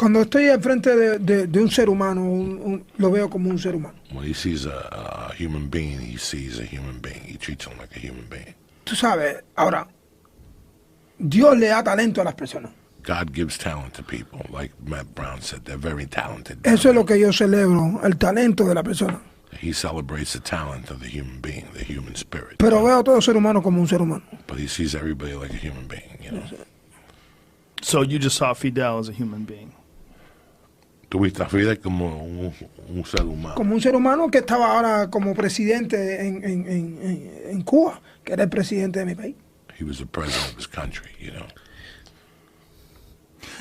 Cuando estoy enfrente de un ser humano, lo veo como un ser humano. When he sees a human being, he sees a human being. He treats him like a human being. Tú sabes, ahora, Dios le da talento a las personas. God gives talent to people. Like Matt Brown said, they're very talented. Eso es lo que yo celebro, el talento de la persona. He celebrates the talent of the human being, the human spirit. Pero veo a todo ser humano como un ser humano. But he sees everybody like a human being, you know. So you just saw Fidel as a human being. Tuviste a Fidel como un ser humano. Como un ser humano que estaba ahora como presidente en Cuba, que era el presidente de mi país. He was the president of his country, you know.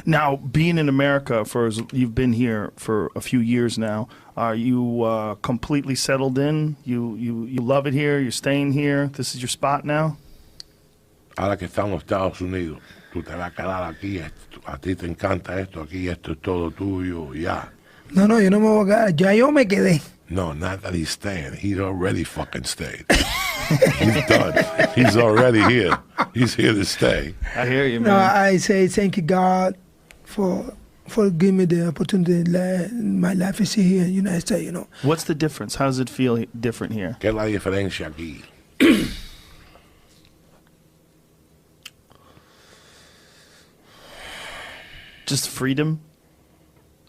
Now, being in America, you've been here for a few years now. Are you completely settled in? You love it here? You're staying here? This is your spot now? Ahora que estamos en los Estados Unidos, tú te vas a quedar aquí. A ti te encanta esto aquí. Esto es todo tuyo. Ya. No, yo no me voy a quedar. Ya yo me quedé. No, not that he's staying. He's already fucking stayed. He's done. He's already here. He's here to stay. I hear you, man. No, I say thank you, God, for giving me the opportunity. My life is here in the United States, you know. What's the difference? How does it feel different here? ¿Qué es la diferencia aquí? Just freedom?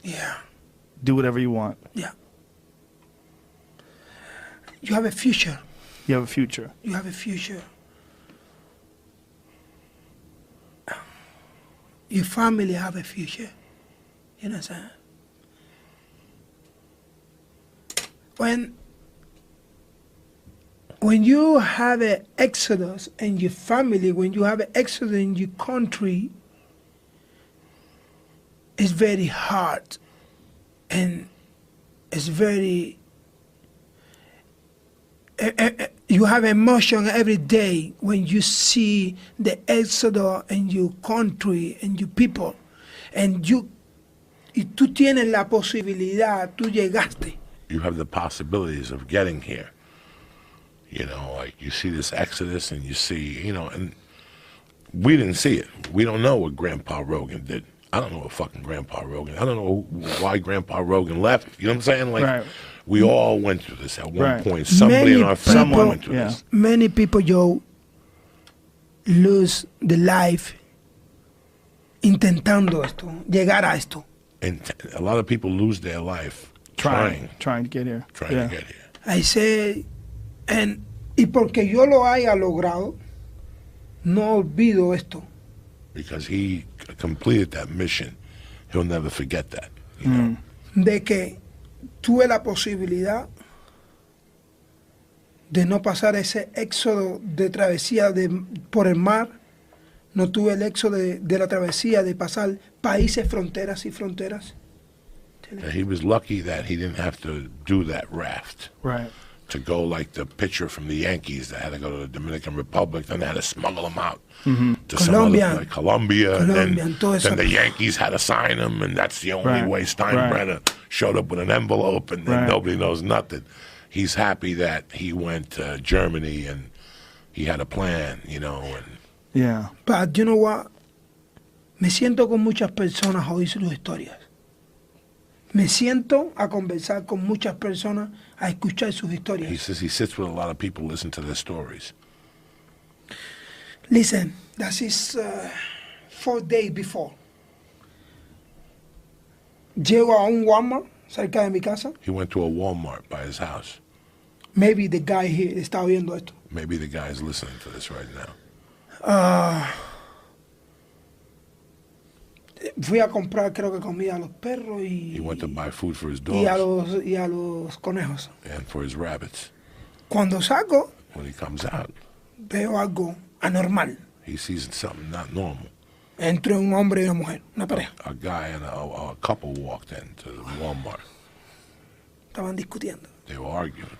Yeah. Do whatever you want. Yeah. You have a future. You have a future. You have a future. Your family have a future. You know what I'm saying? When you have an exodus in your family, when you have an exodus in your country, it's very hard and it's very you have emotion every day when you see the exodus in your country and your people, and tú tienes la posibilidad, tú llegaste. You have the possibilities of getting here. You know, like you see this exodus and you see, you know, and we didn't see it. We don't know what Grandpa Rogan did. I don't know what fucking Grandpa Rogan. I don't know why Grandpa Rogan left. You know what I'm saying? Like, right. We all went through this at one point. Somebody in our family went through this. Many people, Joe, lose the life intentando esto, llegar a esto. And a lot of people lose their life trying to get here. Trying to get here. I say, y porque yo lo haya logrado, no olvido esto. Because he completed that mission, he'll never forget that. You know? De que tuve la posibilidad de no pasar ese éxodo de travesía por el mar, no tuve el éxodo de la travesía de pasar países, fronteras y fronteras. He was lucky that he didn't have to do that raft. Right. To go like the pitcher from the Yankees that had to go to the Dominican Republic, then they had to smuggle him out to Colombia. some other, like Colombia, and then the Yankees had to sign him, and that's the only way Steinbrenner showed up with an envelope, and then nobody knows nothing. He's happy that he went to Germany and he had a plan, you know. And yeah. But you know what? Me siento con muchas personas a oír sus historias. Me siento a conversar con muchas personas, a escuchar sus historias. He says he sits with a lot of people, listen to their stories. Listen, that is 4 days before. Llego a un Walmart cerca de mi casa. He went to a Walmart by his house. Maybe the guy here está viendo esto. Maybe the guy is listening to this right now. Fui a comprar, creo que comida a los perros y... He went to buy food for his dogs. Y a los conejos. And for his rabbits. Cuando salgo... When he comes out... Veo algo anormal. He sees something not normal. Entró un hombre y una mujer, una pareja. A guy and a couple walked into the Walmart. Estaban discutiendo. They were arguing.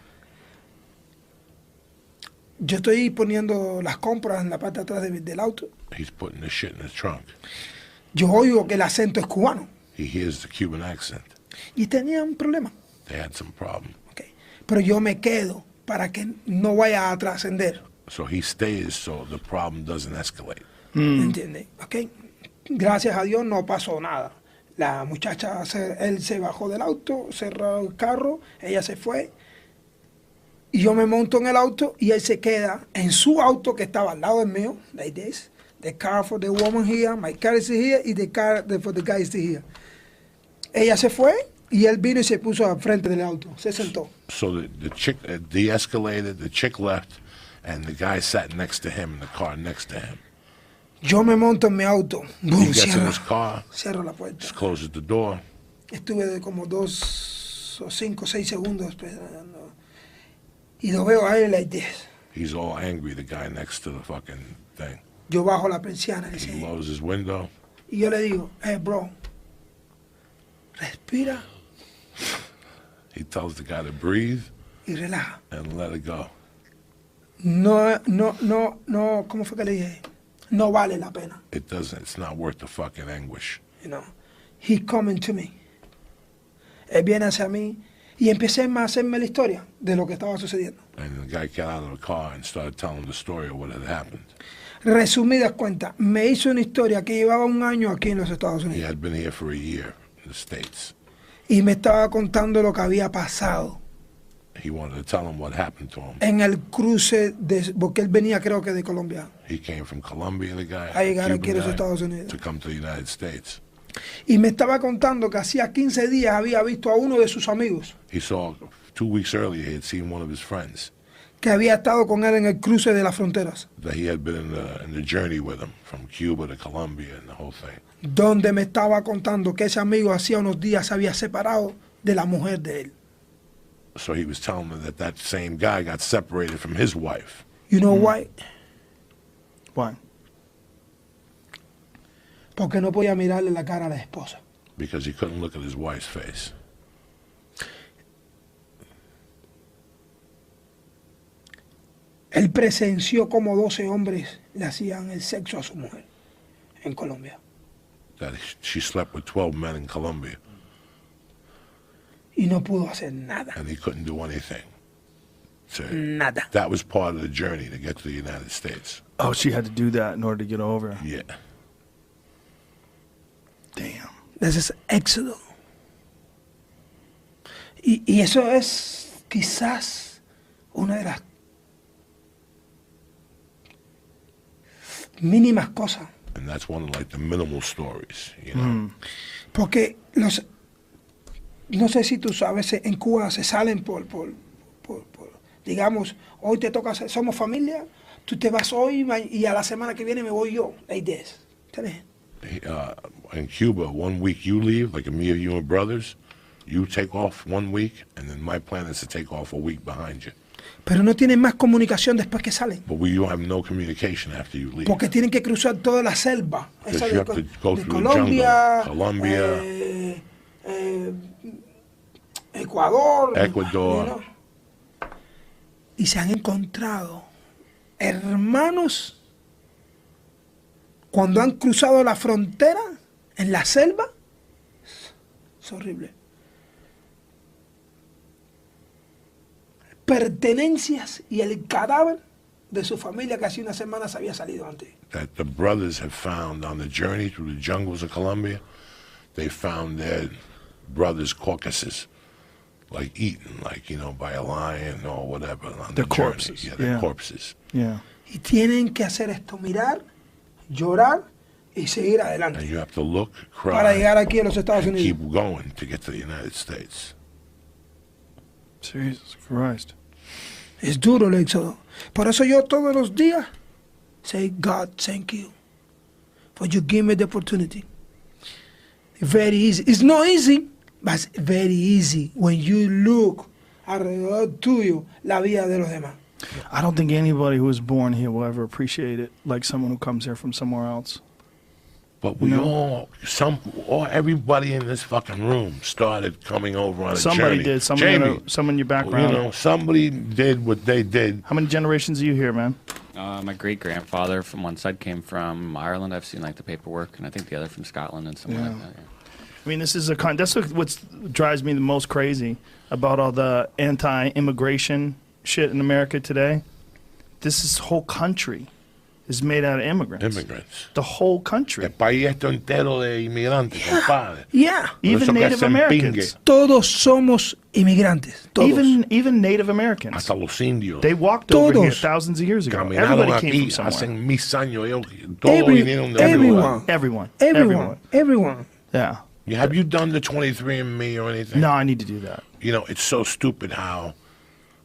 Yo estoy poniendo las compras en la parte de atrás del auto. He's putting the shit in his trunk. Yo oigo que el acento es cubano. He hears the Cuban accent. Y tenía un problema. They had some problem. Okay. Pero yo me quedo para que no vaya a trascender. So he stays so the problem doesn't escalate. ¿Entiendes? Okay. Gracias a Dios no pasó nada. La muchacha, él se bajó del auto, cerró el carro, ella se fue. Y yo me monto en el auto y él se queda en su auto que estaba al lado del mío, like this. The car for the woman here, my car is here, y the car for the guy is here. Ella se fue y él vino y se puso al frente del auto, se sentó. So the chick de-escalated, the chick left, and the guy sat next to him in the car next to him. Yo me monto en mi auto. He gets in his car, cierro la puerta. just closes the door. Estuve de como 2 o 5 o 6 segundos esperando. Y lo veo a él like this. He's all angry, the guy next to the fucking thing. Yo bajo la persiana y, He lowers his window. y yo le digo, hey bro, respira He tells the guy to breathe y relaja. and let it go. No, ¿cómo fue que le dije? No vale la pena. It's not worth the fucking anguish. You know, he coming to me. Él viene hacia mí y empecé a hacerme la historia de lo que estaba sucediendo. And the guy got out of the car and started telling the story of what had happened. Resumidas cuentas, me hizo una historia que llevaba 1 año aquí en los Estados He Unidos. had been here for a year in the States. Y me estaba contando lo que había pasado He wanted to tell him what happened to him. en el cruce, porque él venía creo que de Colombia, He came from Colombia, the guy, a llegar aquí a los Cuban guy, Estados Unidos. to come to the United States. Y me estaba contando que hacía 15 días había visto a uno de sus amigos He saw 2 weeks earlier he had seen one of his friends que había estado con él en el cruce de las fronteras, that he had been in the journey with him from Cuba to Colombia and the whole thing. donde me estaba contando que ese amigo hacía unos días se había separado de la mujer de él. So he was telling me that same guy got separated from his wife. You know why? Why? Porque no podía mirarle la cara a la esposa. Because he couldn't look at his wife's face. Él presenció como 12 hombres le hacían el sexo a su mujer en Colombia. That she slept with 12 men in Colombia. Y no pudo hacer nada. And he couldn't do anything. So Nada. that was part of the journey to get to the United States. Oh, she had to do that in order to get over. Yeah. Damn. Ese es éxodo. Y eso es quizás una de las mínimas cosas. And that's one of like the minimal stories, you know. Porque no sé si tú sabes, en Cuba se salen por digamos, hoy te toca, somos familia, tú te vas hoy y a la semana que viene me voy yo, like this. ¿Sabes? In Cuba, 1 week you leave, like me or you and brothers, you take off 1 week, and then my plan is to take off a week behind you. Pero no tienen más comunicación después que salen. But you have no communication after you leave. Porque tienen que cruzar toda la selva. Esa you have to go de through Colombia, the jungle. Colombia, Ecuador. Ecuador. You know. Y se han encontrado hermanos cuando han cruzado la frontera en la selva. Es horrible. Pertenencias y el cadáver de su familia que hace 1 semana se había salido antes. That the brothers have found on the journey through the jungles of Colombia, they found their brothers' carcasses, like eaten, like, you know, by a lion or whatever. On Their the corpses. Journey. Yeah, their Yeah. corpses. Yeah. Y tienen que hacer esto, mirar, llorar y seguir And adelante you have to look, para cry, llegar aquí a los Estados and Unidos. keep going to get to the United States. Jesus Christ. Es duro el éxodo. Por eso yo todos los días say, God, thank you for you give me the opportunity. Very easy. It's not easy, but it's very easy when you look alrededor tuyo la vida de los demás. I don't think anybody who was born here will ever appreciate it like someone who comes here from somewhere else. But we everybody in this fucking room started coming over on a Somebody journey. did. Jamie, Someone in your you background. know, somebody did what they did. How many generations are you here, man? My great-grandfather from one side came from Ireland. I've seen like the paperwork, and I think the other from Scotland and something like that. Yeah. I mean, this is that's what drives me the most crazy about all the anti-immigration shit in America today. This is whole country is made out of immigrants. Immigrants. The whole country. El país está entero de inmigrantes, compadre. Yeah. Even Native Americans. Todos somos inmigrantes. Todos. Even Native Americans. Hasta los indios. They walked over here thousands of years ago. Caminaron Everybody came aquí from somewhere. hace 1000 años. Todos vinieron de Everyone. Everyone. Yeah. Have you done the 23andMe or anything? No, I need to do that. You know, it's so stupid how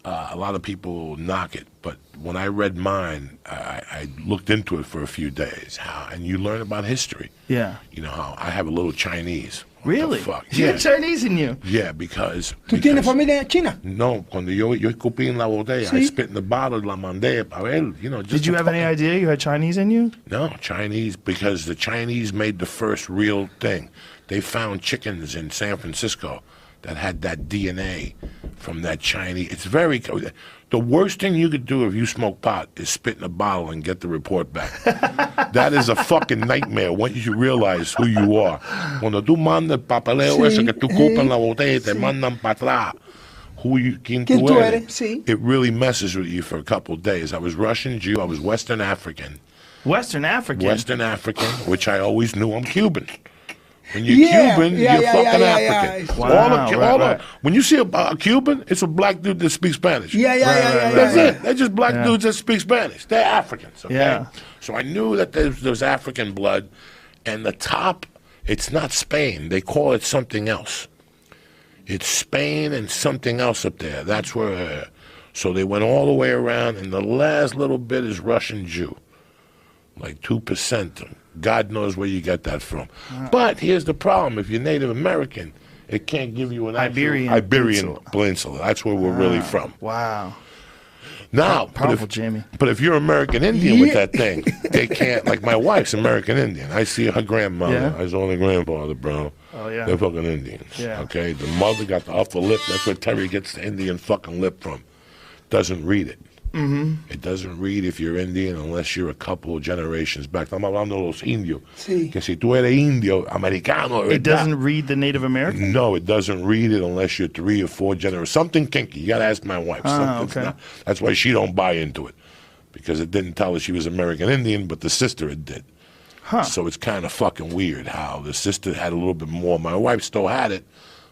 a lot of people knock it, but when I read mine, I looked into it for a few days. And you learn about history. Yeah. You know how I have a little Chinese. What Really? the fuck? You have Chinese in you? Yeah, because... ¿Tú tienes familia en China? No, cuando yo escupí en la botella, I spit in the bottle, la mandé para ver, you know. Did you have any idea you had Chinese in you? No, Chinese, because the Chinese made the first real thing. They found chickens in San Francisco that had that DNA from that Chinese. It's very... The worst thing you could do if you smoke pot is spit in a bottle and get the report back. That is a fucking nightmare once you realize who you are. Cuando tú mandas el papeleo ese que tú ocupas en la botella y te mandan para atrás, quién tú eres. Sí. It really messes with you for a couple of days. I was Russian Jew. I was Western African. Western African? Western African, which I always knew I'm Cuban. When you're Cuban, you're fucking African. Wow, when you see a Cuban, it's a black dude that speaks Spanish. That's it. They're just black dudes that speak Spanish. They're Africans, okay? Yeah. So I knew that there's African blood, and the top, it's not Spain. They call it something else. It's Spain and something else up there. That's where... So they went all the way around, and the last little bit is Russian Jew. Like 2%. God knows where you get that from. But here's the problem. If you're Native American, it can't give you an Iberian Peninsula. That's where we're really from. Wow. Now, powerful, Jamie. But if you're American Indian with that thing, they can't. Like my wife's American Indian. I see her grandmother. Yeah. I saw her grandfather, bro. Oh, yeah. They're fucking Indians. Yeah. Okay? The mother got the upper lip. That's where Terry gets the Indian fucking lip from. Doesn't read it. Mm-hmm. It doesn't read if you're Indian unless you're a couple of generations back. Estamos hablando de los indios. Sí. Que si tú eres indio, americano. It doesn't read the Native American? No, it doesn't read it unless you're 3 or 4 generations. Something kinky. You got to ask my wife. Okay. That's why she don't buy into it. Because it didn't tell her she was American Indian, but the sister it did. Huh. So it's kind of fucking weird how the sister had a little bit more. My wife still had it,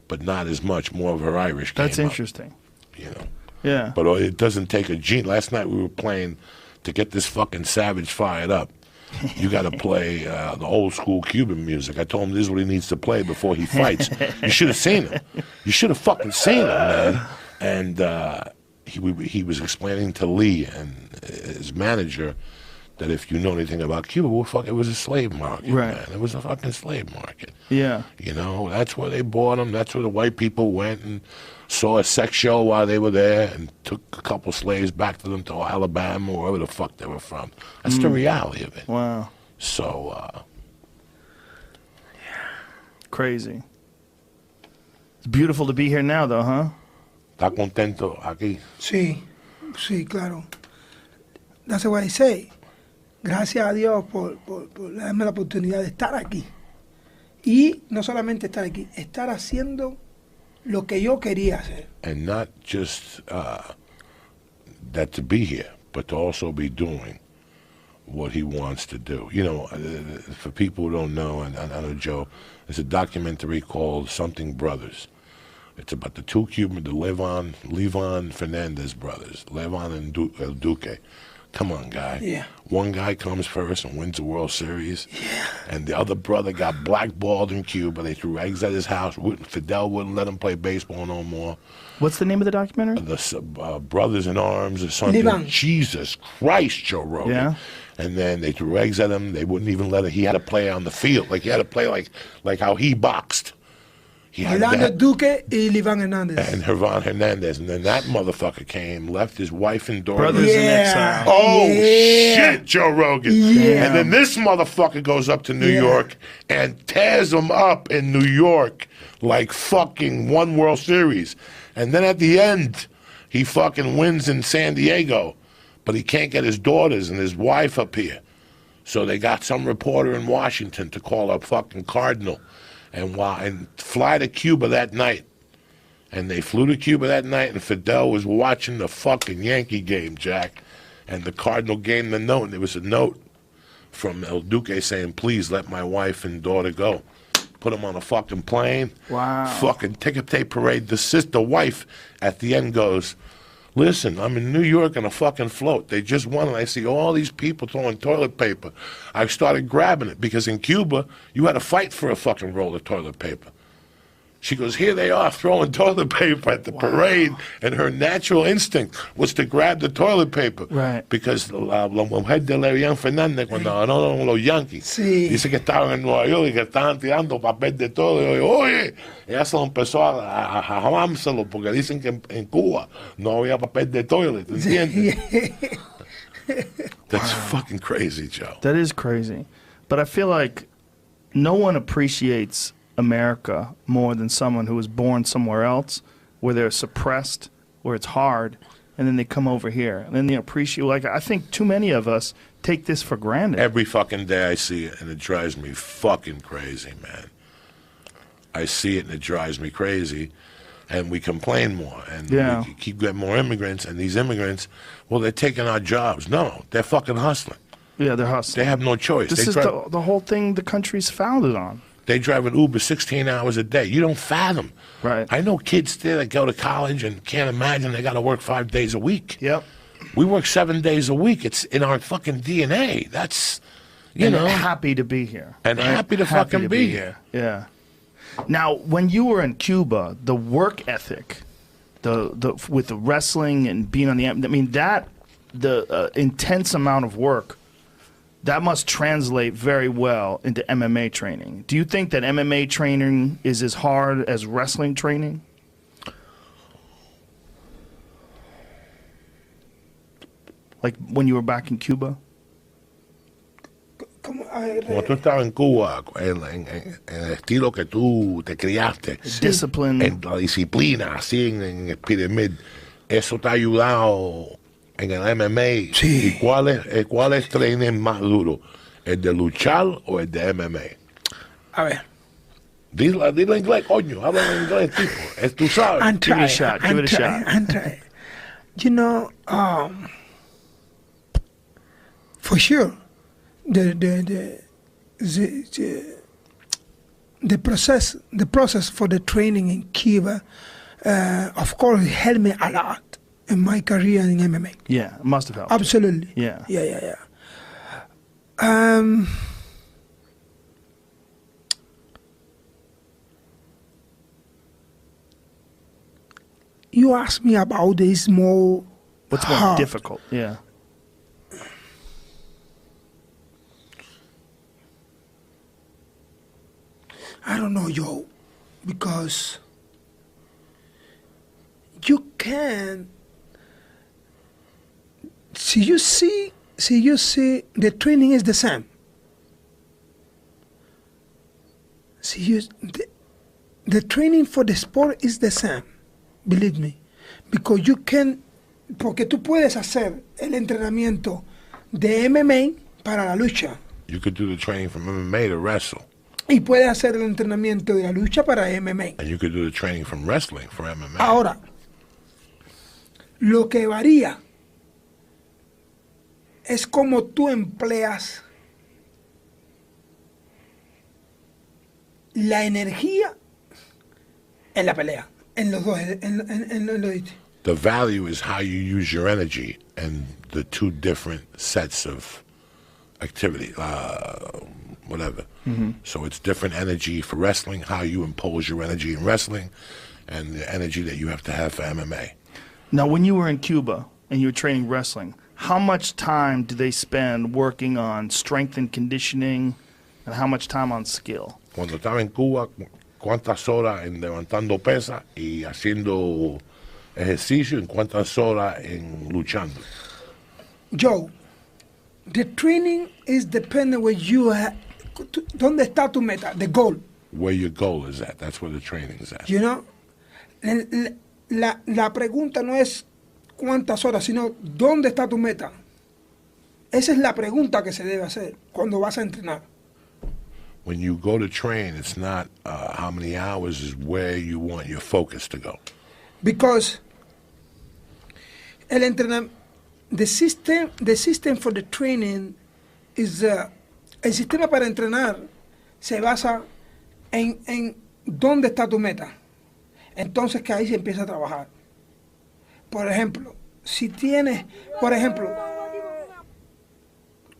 but not as much. More of her Irish came That's interesting. Up, you know. Yeah. But it doesn't take a gene. Last night we were playing to get this fucking savage fired up. You got to play the old school Cuban music. I told him this is what he needs to play before he fights. You should have seen him. You should have fucking seen him, man. And he was explaining to Lee and his manager that if you know anything about Cuba, it was a slave market, right. man. It was a fucking slave market. Yeah. You know, that's where they bought them. That's where the white people went and saw a sex show while they were there and took a couple slaves back to them to Alabama or wherever the fuck they were from. That's the reality of it. Wow. So, crazy. It's beautiful to be here now, though, huh? ¿Está contento aquí? Sí, claro. That's what I say. Gracias a Dios por darme la oportunidad de estar aquí. Y no solamente estar aquí, estar haciendo lo que yo quería hacer. And not just that to be here, but to also be doing what he wants to do. You know, for people who don't know, and I know Joe, there's a documentary called Something Brothers. It's about the two Cubans, the Levon Fernandez brothers, Levon and Duque. Come on, guy. Yeah. One guy comes first and wins the World Series. Yeah. And the other brother got blackballed in Cuba. They threw eggs at his house. Fidel wouldn't let him play baseball no more. What's the name of the documentary? The Brothers in Arms or something. Liban. Jesus Christ, Joe Rogan. Yeah. And then they threw eggs at him. They wouldn't even let him. He had to play on the field. Like he had to play like how he boxed. Orlando Duque y Livan Hernandez. And Hervan Hernandez. And then that motherfucker came, left his wife and daughter. Brothers in exile. Oh, shit, Joe Rogan. Yeah. And then this motherfucker goes up to New York and tears them up in New York like fucking one World Series. And then at the end, he fucking wins in San Diego. But he can't get his daughters and his wife up here. So they got some reporter in Washington to call up fucking Cardinal and fly to Cuba that night. And they flew to Cuba that night, and Fidel was watching the fucking Yankee game, Jack. And the cardinal gave him the note, and there was a note from El Duque saying, please let my wife and daughter go. Put them on a fucking plane. Wow. Fucking ticker tape parade. The wife at the end goes, listen, I'm in New York on a fucking float. They just won, and I see all these people throwing toilet paper. I started grabbing it, because in Cuba, you had to fight for a fucking roll of toilet paper. She goes, here they are throwing toilet paper at the parade, and her natural instinct was to grab the toilet paper. Right. Because la mujer de Levian Fernández, cuando ganaron los Yankees, Sí. dice que estaban en Nueva York y que estaban tirando papel de todo. Y yo, oye, ella se lo empezó a jamárselo, porque dicen que en Cuba no había papel de toilet, ¿entiendes? That's fucking crazy, Joe. That is crazy. But I feel like no one appreciates America more than someone who was born somewhere else, where they're suppressed, where it's hard, and then they come over here and then they appreciate. Like, I think too many of us take this for granted. Every fucking day I see it, and it drives me fucking crazy, man. I see it, and it drives me crazy, and we complain more, and we keep getting more immigrants, and these immigrants, well, they're taking our jobs. No, they're fucking hustling. Yeah, they're hustling. They have no choice. This is the whole thing the country's founded on. They drive an Uber 16 hours a day. You don't fathom. Right. I know kids there that go to college and can't imagine they got to work 5 days a week. Yep. We work 7 days a week. It's in our fucking DNA. That's, you know. Happy to be here. And right? happy to fucking be here. Yeah. Now, when you were in Cuba, the work ethic, with the wrestling and being on the, I mean, the intense amount of work, that must translate very well into MMA training. Do you think that MMA training is as hard as wrestling training? Like when you were back in Cuba? Cuando tú estabas en Cuba, en el estilo que tú te criaste, Discipline. En la disciplina, así en el pyramid, ¿eso te ha ayudado en el MMA? Sí. ¿Y cuál es training más duro? ¿El de luchar o el de MMA? A ver. Dilo en inglés, coño. Habla en inglés, tipo. Tú sabes. Give it a shot. Give it a shot. You know, for sure, the process for the training in Cuba, of course, helped me a lot in my career in MMA. Yeah, it must have helped. Absolutely. Yeah. Yeah. You asked me about this more. What's more hard. difficult? Yeah. I don't know, Joe, because you can. See, you see, the training is the same. See, the training for the sport is the same, believe me, because you can, porque tú puedes hacer el entrenamiento de MMA para la lucha. You could do the training from MMA to wrestle. Y puedes hacer el entrenamiento de la lucha para MMA. And you could do the training from wrestling for MMA. Ahora, lo que varía es como tú empleas la energía en la pelea, en los dos, en los dos. The value is how you use your energy and the two different sets of activity, whatever. Mm-hmm. So it's different energy for wrestling, how you impose your energy in wrestling, and the energy that you have to have for MMA. Now, when you were in Cuba and you were training wrestling, how much time do they spend working on strength and conditioning, and how much time on skill? Cuando estaba en Cuba, ¿cuántas horas en levantando pesas y haciendo ejercicio? ¿En cuántas horas en luchando? Joe, the training is dependent where you are. ¿Dónde está tu meta? The goal. Where your goal is at. That's where the training is at. You know, la pregunta no es cuántas horas, sino dónde está tu meta. Esa es la pregunta que se debe hacer cuando vas a entrenar. When you go to train, it's not how many hours, is where you want your focus to go. Because el entrenamiento, the system for the training is el sistema para entrenar se basa en dónde está tu meta. Entonces que ahí se empieza a trabajar. Por ejemplo, si tienes,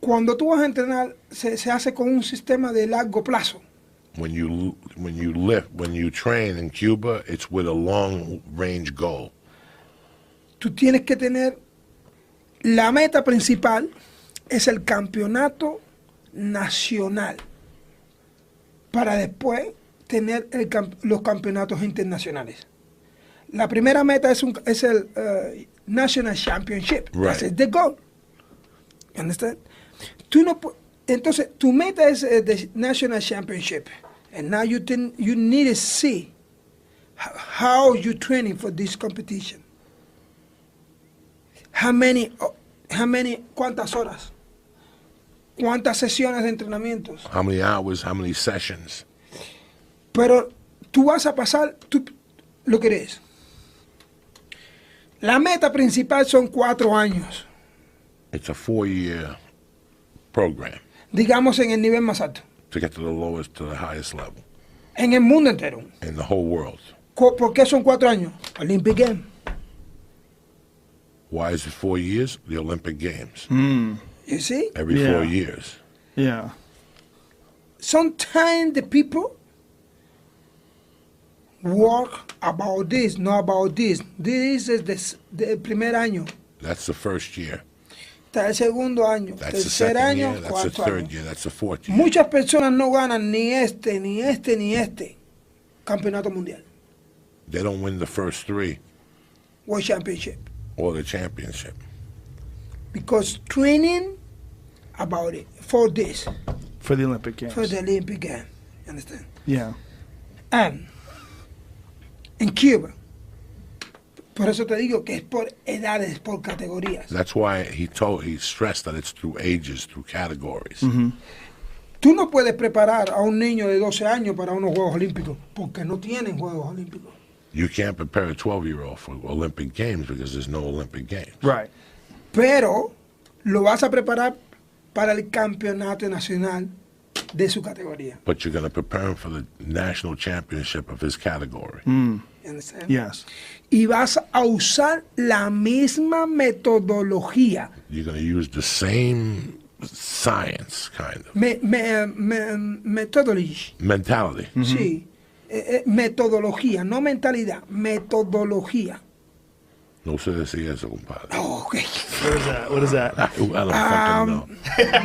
cuando tú vas a entrenar se hace con un sistema de largo plazo. When you train in Cuba, it's with a long range goal. Tú tienes que tener, la meta principal es el campeonato nacional para después tener los campeonatos internacionales. La primera meta es el National Championship. Right. That's the goal. You understand? Entonces, tu meta es the National Championship. And now you need to see how you're training for this competition. ¿Cuántas horas? ¿Cuántas sesiones de entrenamientos? How many hours, how many sessions? Pero tú vas a pasar lo que eres. La meta principal son 4 años. It's a 4-year program. Digamos en el nivel más alto. To get to the lowest, to the highest level. En el mundo entero. In the whole world. ¿Por qué son 4 años? Olympic Games. Why is it 4 years? The Olympic Games. You see? Every 4 years. Yeah. Sometimes the people work about this, not about this. This is the primer año. That's the first year. Está el segundo año. That's the Tercer second año, year. That's the cuarto third año. year. That's the fourth year. Muchas personas no ganan ni este campeonato mundial. They don't win the first 3 World Championship. or the championship. Because training about it for this. For the Olympic Games. For the Olympic Games. You understand? Yeah. And en Cuba, por eso te digo que es por edades, por categorías. That's why he stressed that it's through ages, through categories. Tú no puedes preparar a un niño de 12 años para unos Juegos Olímpicos, porque no tienen Juegos Olímpicos. You can't prepare a 12-year-old for Olympic Games because there's no Olympic Games. Right. Pero lo vas a preparar para el campeonato nacional de su categoría. But you're going to prepare him for the national championship of his category. You understand? Yes. Y vas a usar la misma metodología. You're going to use the same science, kind of. Methodology. Mentality. Sí. Metodología, no mentalidad, metodología. No sé decir eso, compadre. Oh, okay. What is that? I don't fucking know.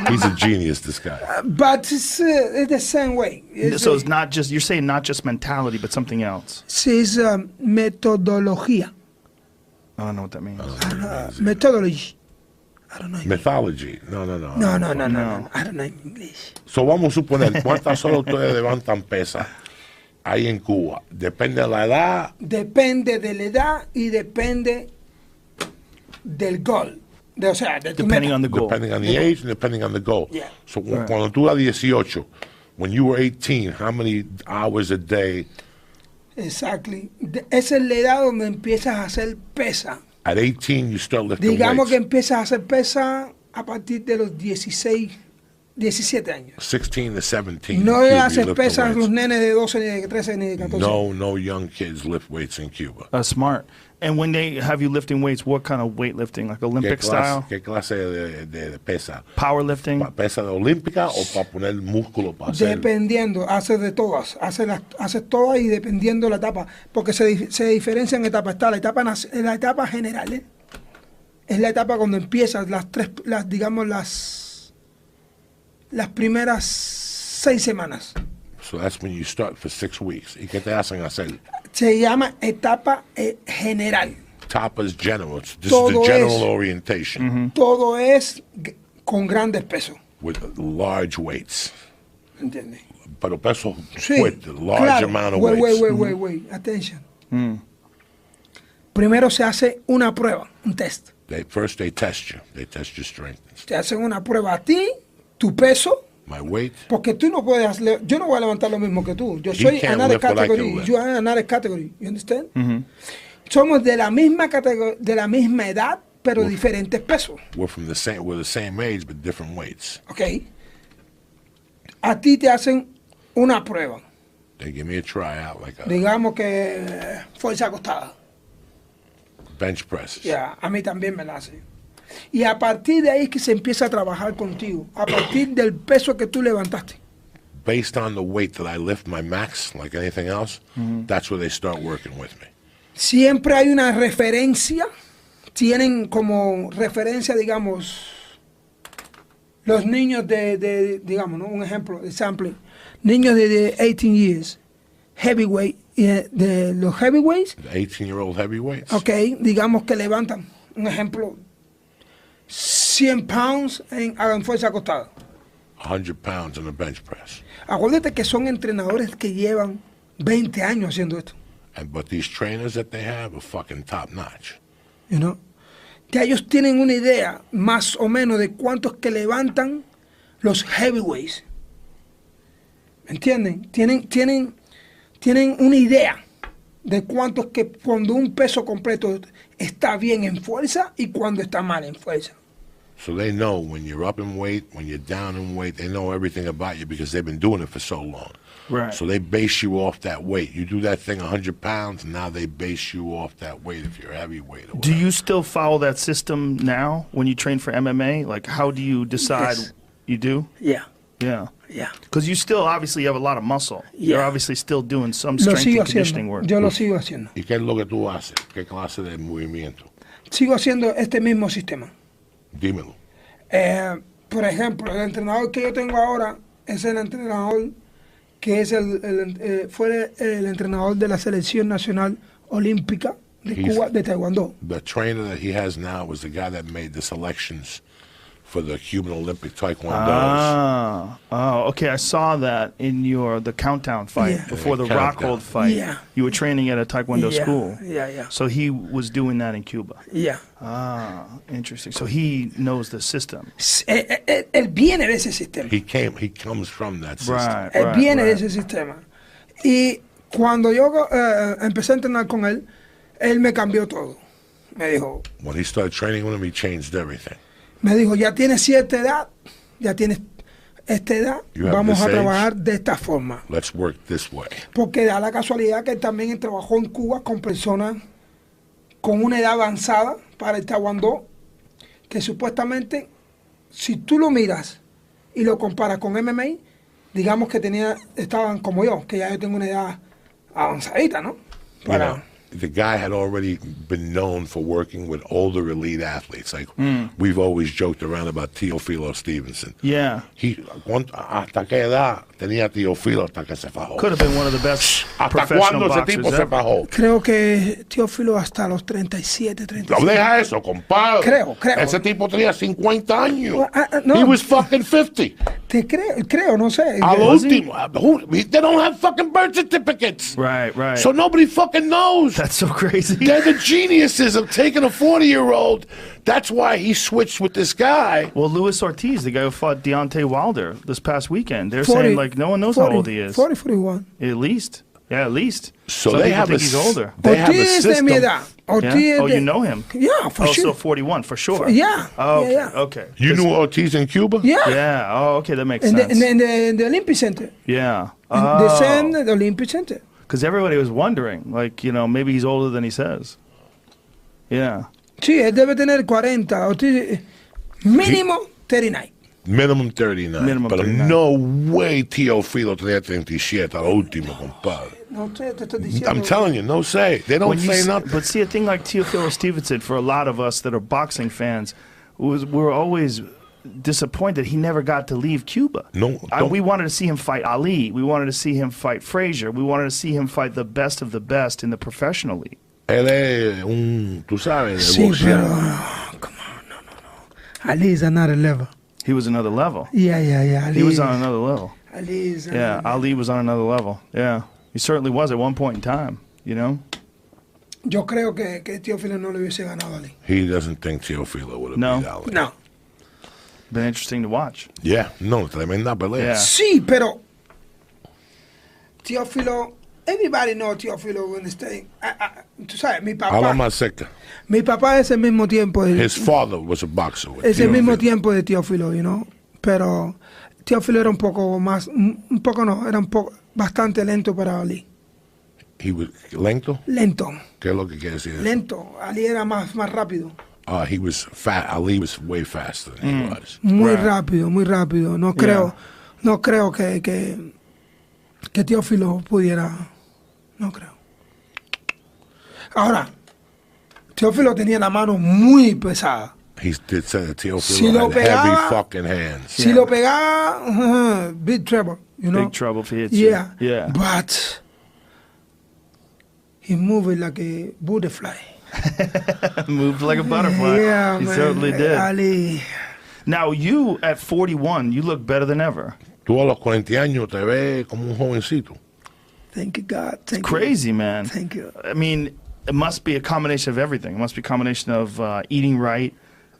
He's a genius, this guy. But it's the same way. So it's not just, you're saying not just mentality, but something else. It's metodología. I don't know what that means. Methodology. I don't know. Mythology. No. No. I don't know English. So vamos a suponer, ¿cuántas horas ustedes levantan pesa ahí en Cuba? Depende de la edad. Depende de la edad y depende del gol. O sea, de tu Depending meta. on the goal. Depending on the age and depending on the goal. Yeah. So cuando tú eras 18, when you were 18, how many hours a day? Exactly. Esa es la edad donde empiezas a hacer pesa. At 18, you start lifting Digamos que weights. empiezas a hacer pesa a partir de los 16, 17 años. 16 to 17. No in Cuba, haces you lift pesas the los weights. nenes de 12, ni de 13, ni de 14. No young kids lift weights in Cuba. Smart. And when they have you lifting weights, what kind of weightlifting? Like Olympic style? ¿Qué clase de pesa? Powerlifting? ¿Pesa de olímpica o para poner músculo para hacer? Dependiendo, haces de todas. Haces todas y dependiendo la etapa. Porque se diferencian etapas. Está la etapa general, ¿eh? Es la etapa cuando empiezas las primeras 6 semanas. So that's when you start for 6 weeks. ¿Y qué te hacen hacer? Se llama etapa general. Tapas general. This is Todo the general es- orientation Todo es con grandes pesos. with large weights. ¿Entiendes? Pero peso Sí. fuerte, large amount of weights. Wait. Attention. Primero se hace una prueba, un test. First they test you. They test your strength. Te hacen una prueba a ti, tu peso, My weight. porque tú no puedes, yo no voy a levantar lo mismo que tú. Yo soy can't another lift what I can category. lift. You are another category. You understand? Somos de la misma categoría, de la misma edad, pero diferentes pesos. We're the same age, but different weights. Ok. A ti te hacen una prueba. They give me a tryout, like a Digamos que fuerza acostada. bench presses. Ya, a mí también me la hacen. Y a partir de ahí es que se empieza a trabajar contigo. A partir del peso que tú levantaste. Based on the weight that I lift my max, like anything else, that's where they start working with me. Siempre hay una referencia. Tienen como referencia, digamos, los niños digamos, ¿no? Un ejemplo, example. Niños de 18 years, heavyweight, de los heavyweights. The 18-year-old heavyweights. Ok, digamos que levantan, un ejemplo, 100 pounds en fuerza acostada. 100 pounds on a bench press. Acuérdate que son entrenadores que llevan 20 años haciendo esto. But these trainers that they have are fucking top notch. You know? Ya ellos tienen una idea más o menos de cuántos que levantan los heavyweights. ¿Me entienden? Tienen una idea de cuántos que cuando un peso completo está bien en fuerza y cuando está mal en fuerza. So they know when you're up in weight, when you're down in weight, they know everything about you because they've been doing it for so long. Right. So they base you off that weight. You do that thing 100 pounds, and now they base you off that weight if you're heavyweight or whatever. Do you still follow that system now when you train for MMA? Like, how do you decide? Yes. You do? Yeah. Yeah. Yeah. Because you still obviously have a lot of muscle. Yeah. You're obviously still doing some Lo strength sigo and conditioning haciendo. work. Yo lo sigo haciendo. ¿Y qué es lo que tú haces? ¿Qué clase de movimiento? Sigo haciendo este mismo sistema. Dímelo. Por ejemplo, el entrenador que yo tengo ahora es el entrenador que es fue el entrenador de la selección nacional olímpica de Cuba, de Taekwondo. The trainer that he has now was the guy that made the selections for the Cuban Olympic Taekwondo. Okay. I saw that in the countdown fight Yeah. before the Countdown. Rockhold fight. Yeah. You were training at a Taekwondo school. Yeah. So he was doing that in Cuba. Yeah. Interesting. So he knows the system. Él viene de ese sistema. He comes from that system. Right. Él viene de ese sistema. Y cuando yo empecé a entrenar con él, él me cambió todo. Me dijo, When he started training with him, he changed everything. ya tienes cierta edad, ya tienes esta edad, You have vamos this a age. trabajar de esta forma. Let's work this way. Porque da la casualidad que él también trabajó en Cuba con personas con una edad avanzada para el taekwondo, que supuestamente, si tú lo miras y lo comparas con MMA, digamos que estaban como yo, que ya yo tengo una edad avanzadita, ¿no? You know, the guy had already been known for working with older elite athletes. Like we've always joked around about Teofilo Stevenson. Yeah. ¿Hasta qué edad tenía Teofilo hasta que se fajó? Could have been one of the best ¿Hasta professional cuándo ese boxers tipo se ever. fajó? Creo que Teófilo hasta los 37, No 36. deja eso, compadre. Creo. Ese tipo tenía 50 años. No. He was fucking 50. Te creo, no sé. A lo Was he? último. They don't have fucking birth certificates. Right. So nobody fucking knows. That's so crazy. They're the geniuses of taking a 40-year-old. That's why he switched with this guy. Well, Luis Ortiz, the guy who fought Deontay Wilder this past weekend, they're 40, saying like no one knows how old he is. 40, 41. At least. Yeah, at least. So Some they people have think a he's older. They have a Ortiz es de mi system. edad. Ortiz Yeah? es Oh, de- you know him? Yeah, for Oh, sure. so 41 for sure. Yeah. Oh, okay. Yeah. Okay. You knew Ortiz in Cuba? Yeah. Yeah. Oh, okay. That makes In sense. the Olympic Center. Yeah. The same, the Olympic Center. Because everybody was wondering, like, maybe he's older than he says. Yeah. Sí, él debe tener 40. Ortiz, mínimo 39. Minimum 39. Minimum But 39. no way Teofilo tenía 37 al último, compadre. No sé, te estoy diciendo. I'm telling you, no say. They don't say nothing. But see, a thing like Teofilo Stevenson, for a lot of us that are boxing fans, we're always disappointed he never got to leave Cuba. No, we wanted to see him fight Ali. We wanted to see him fight Frazier. We wanted to see him fight the best of the best in the professional league. Él es tú sabes, Sí, boxeador. pero come on, no. Ali is another level. He was another level. Yeah. Ali, He was on another level. Ali is Yeah, Ali was on another level. Yeah, he certainly was at one point in time. Yo creo que Teófilo no le hubiese ganado a Ali. He doesn't think Teofilo would have No. beat Ali. No. Been interesting to watch. Yeah, no, tremenda pelea. Yeah. Sí, pero Teófilo everybody knows Teófilo when they stay. Tú sabes, mi papá. Habla más cerca. Mi papá es el mismo tiempo. His father was a boxer. With Es el Teófilo. mismo tiempo de Teófilo, you know. Pero Teófilo era un poco más, un poco no, era un poco, bastante lento para Ali. He was lento. Lento. ¿Qué es lo que quiere decir? Lento. Ali era más rápido. He was fat. Ali was way faster than he was. Muy rápido, muy rápido. No creo que Teófilo pudiera. No creo. Ahora, Teófilo tenía la mano muy pesada. He did say that Teófilo Si lo had pegaba- heavy fucking hands. Si lo pegaba, big trouble, you know. Big trouble if he hits you. Yeah. But he moved like a butterfly. Moved like a butterfly. Yeah, he man. certainly did. Ali. Now, you, at 41, you look better than ever. Tú a los 40 años te ves como un jovencito. Thank you, God. Thank you. Crazy, man. Thank you. I mean, it must be a combination of everything. It must be a combination of eating right,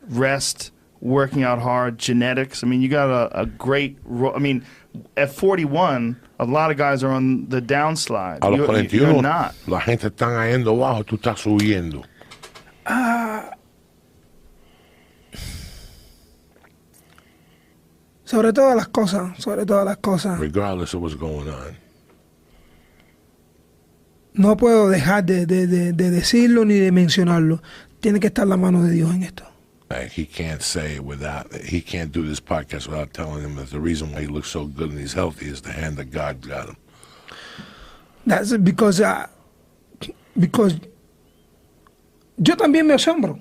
rest, working out hard, genetics. I mean, you got a great... I mean, at 41, a lot of guys are on the downslide. A los You're 41, not. la gente está yendo abajo, tú estás subiendo. Sobre todas las cosas. Regardless of what's going on. No puedo dejar de decirlo ni de mencionarlo. Tiene que estar la mano de Dios en esto. Like, he can't do this podcast without telling him that the reason why he looks so good and he's healthy is the hand that God got him. That's because yo también me asombro.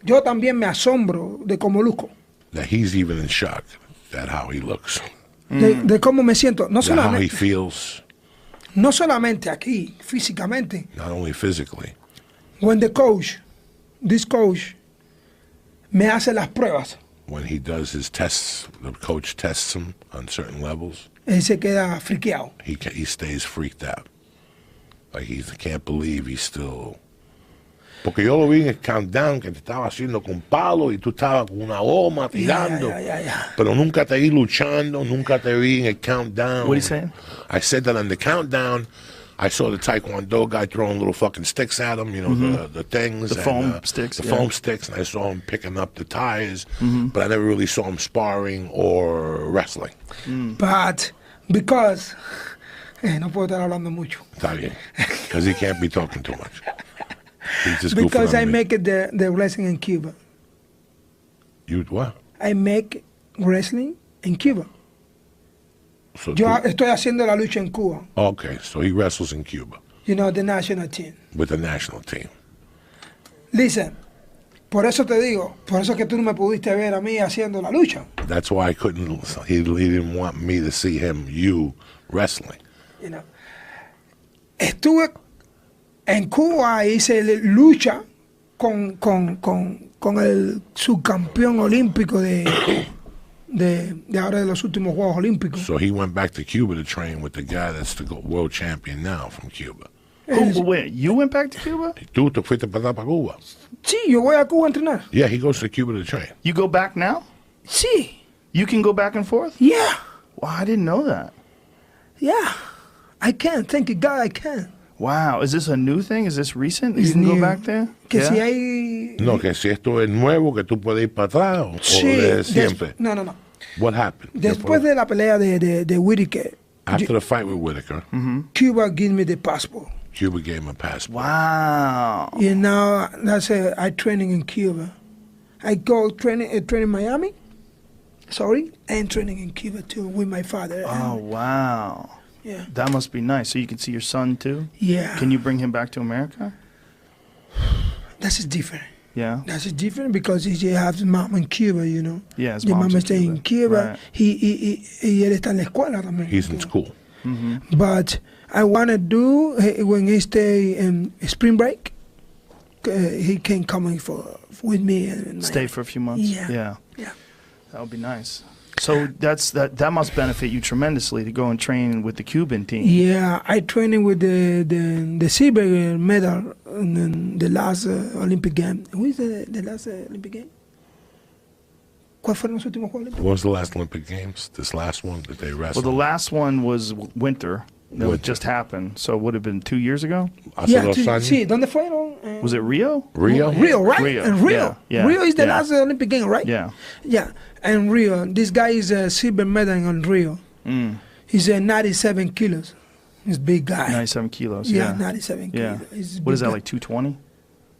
Yo también me asombro de cómo luzco. That he's even in shock at how he looks. De cómo me siento. How he feels, No solamente aquí, físicamente. not only physically. When this coach, me hace las pruebas. When he does his tests, the coach tests him on certain levels. Él se queda friqueado. He stays freaked out. Like he can't believe he's still... Porque yo lo vi en el countdown que te estaba haciendo con palo y tú estabas con una goma tirando. Yeah. Pero nunca te vi luchando, nunca te vi en el countdown. What are you saying? I said that on the countdown, I saw the Taekwondo guy throwing little fucking sticks at him, you know, the things. The foam sticks. The foam sticks, and I saw him picking up the tires, but I never really saw him sparring or wrestling. But because... no puedo estar hablando mucho. Está bien. Because he can't be talking too much. He's just Because goofing on I me. make it the wrestling in Cuba. You what? I make wrestling in Cuba. So Yo estoy haciendo la lucha en Cuba. okay, so he wrestles in Cuba You know, the national team. with the national team. Listen, por eso te digo, por eso es que tú no me pudiste ver a mí haciendo la lucha. That's why I couldn't. He didn't want me to see you wrestling. You know. Estuve en Cuba, hice lucha con el subcampeón olímpico de ahora de los últimos Juegos Olímpicos. So he went back to Cuba to train with the guy that's the world champion now from Cuba. Wait, you went back to Cuba? Tú te fuiste para Cuba. Sí, yo voy a Cuba a entrenar. Yeah, he goes to Cuba to train. You go back now? Sí, You can go back and forth? yeah, Wow, I didn't know that. yeah. I can, thank you God, I can. Wow, is this a new thing? Is this recent? You It's can new. go back there? Que Yeah? si hay... No, que si esto es nuevo, que tú puedes ir para atrás o Sí, de siempre. no. What happened? Después de la pelea de Whitaker, After the fight with Whitaker, Cuba gave me the passport. Cuba gave him a passport. Wow. You know, I training in Cuba. I go training in Miami, and training in Cuba too with my father. Oh, wow. Yeah. That must be nice. So you can see your son too? Yeah. Can you bring him back to America? That's different. Yeah. That's different because he has mom in Cuba, you know. Yeah, his Your mom's mama in stay in Cuba. Right. Y él está en la escuela también. He's in school. But I want to do, when he stay in spring break, he can come with me. And Stay for a few months? Yeah. That would be nice. So that must benefit you tremendously to go and train with the Cuban team. Yeah, I training with the silver medal in the last Olympic game. Who is the last Olympic game? ¿Cuál fueron los últimos Juegos Olímpicos? What was the last Olympic Games? This last one that they Well, wrestled? the last one was winter, No, it just happened. So it would have been 2 years ago? Sí, ¿dónde fueron? Was it Rio? Rio, right? Rio. And Rio. Yeah. Rio is the last Olympic game, right? Yeah. Yeah. And Rio, this guy is a silver medal on Rio. He's 97 kilos. He's a big guy. 97 kilos. Yeah, 97 yeah. kilos. He's What is that, guy. like 220?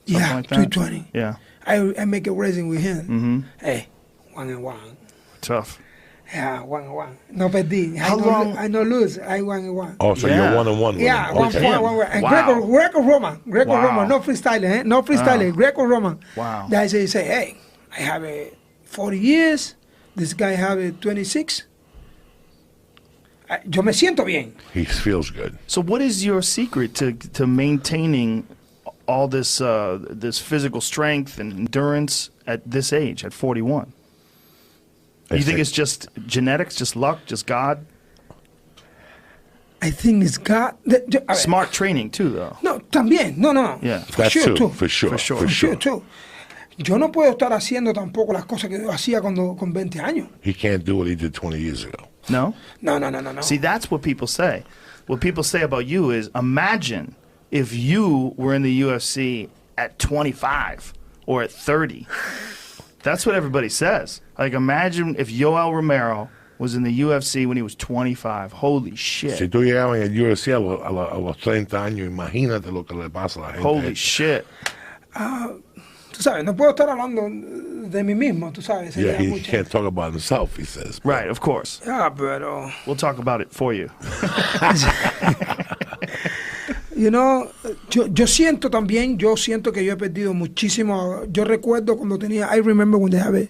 Yeah, like that? 220. Yeah. I make a racing with him. Hey, 1-1. Tough. Yeah, 1-1. No perdí. How long? I no lose. I 1-1. Oh, so Yeah. you're 1-1. Yeah, one Okay. point, 1-1. And Wow. Greco-Roman. Wow. No freestyle, eh? No freestyle. Greco-Roman. Wow. They say, hey, I have 40 years. This guy have 26. Yo me siento bien. He feels good. So what is your secret to maintaining all this this physical strength and endurance at this age, at 41? You think it's just genetics, just luck, just God? I think it's God. Smart training too, though. No, también. No. Yeah. For That sure, too, too. for sure. For sure. For sure. Too. Yo no puedo estar haciendo tampoco las cosas que yo hacía cuando con 20 años. He can't do what he did 20 years ago. No? No. See, that's what people say. What people say about you is, imagine if you were in the UFC at 25 or at 30. That's what everybody says. Like, imagine if Yoel Romero was in the UFC when he was 25. Holy shit. Si tú llegabas en el UFC a los 30 años, imagínate lo que le pasa a la gente. Holy shit. Tú sabes, no puedo estar hablando de mí mismo, tú sabes. Yeah, sería he mucho. can't talk about himself, he says. Right, of course. Pero, We'll talk about it for you. you know, yo siento también, yo siento que yo he perdido muchísimo. Yo recuerdo cuando tenía, I remember when they have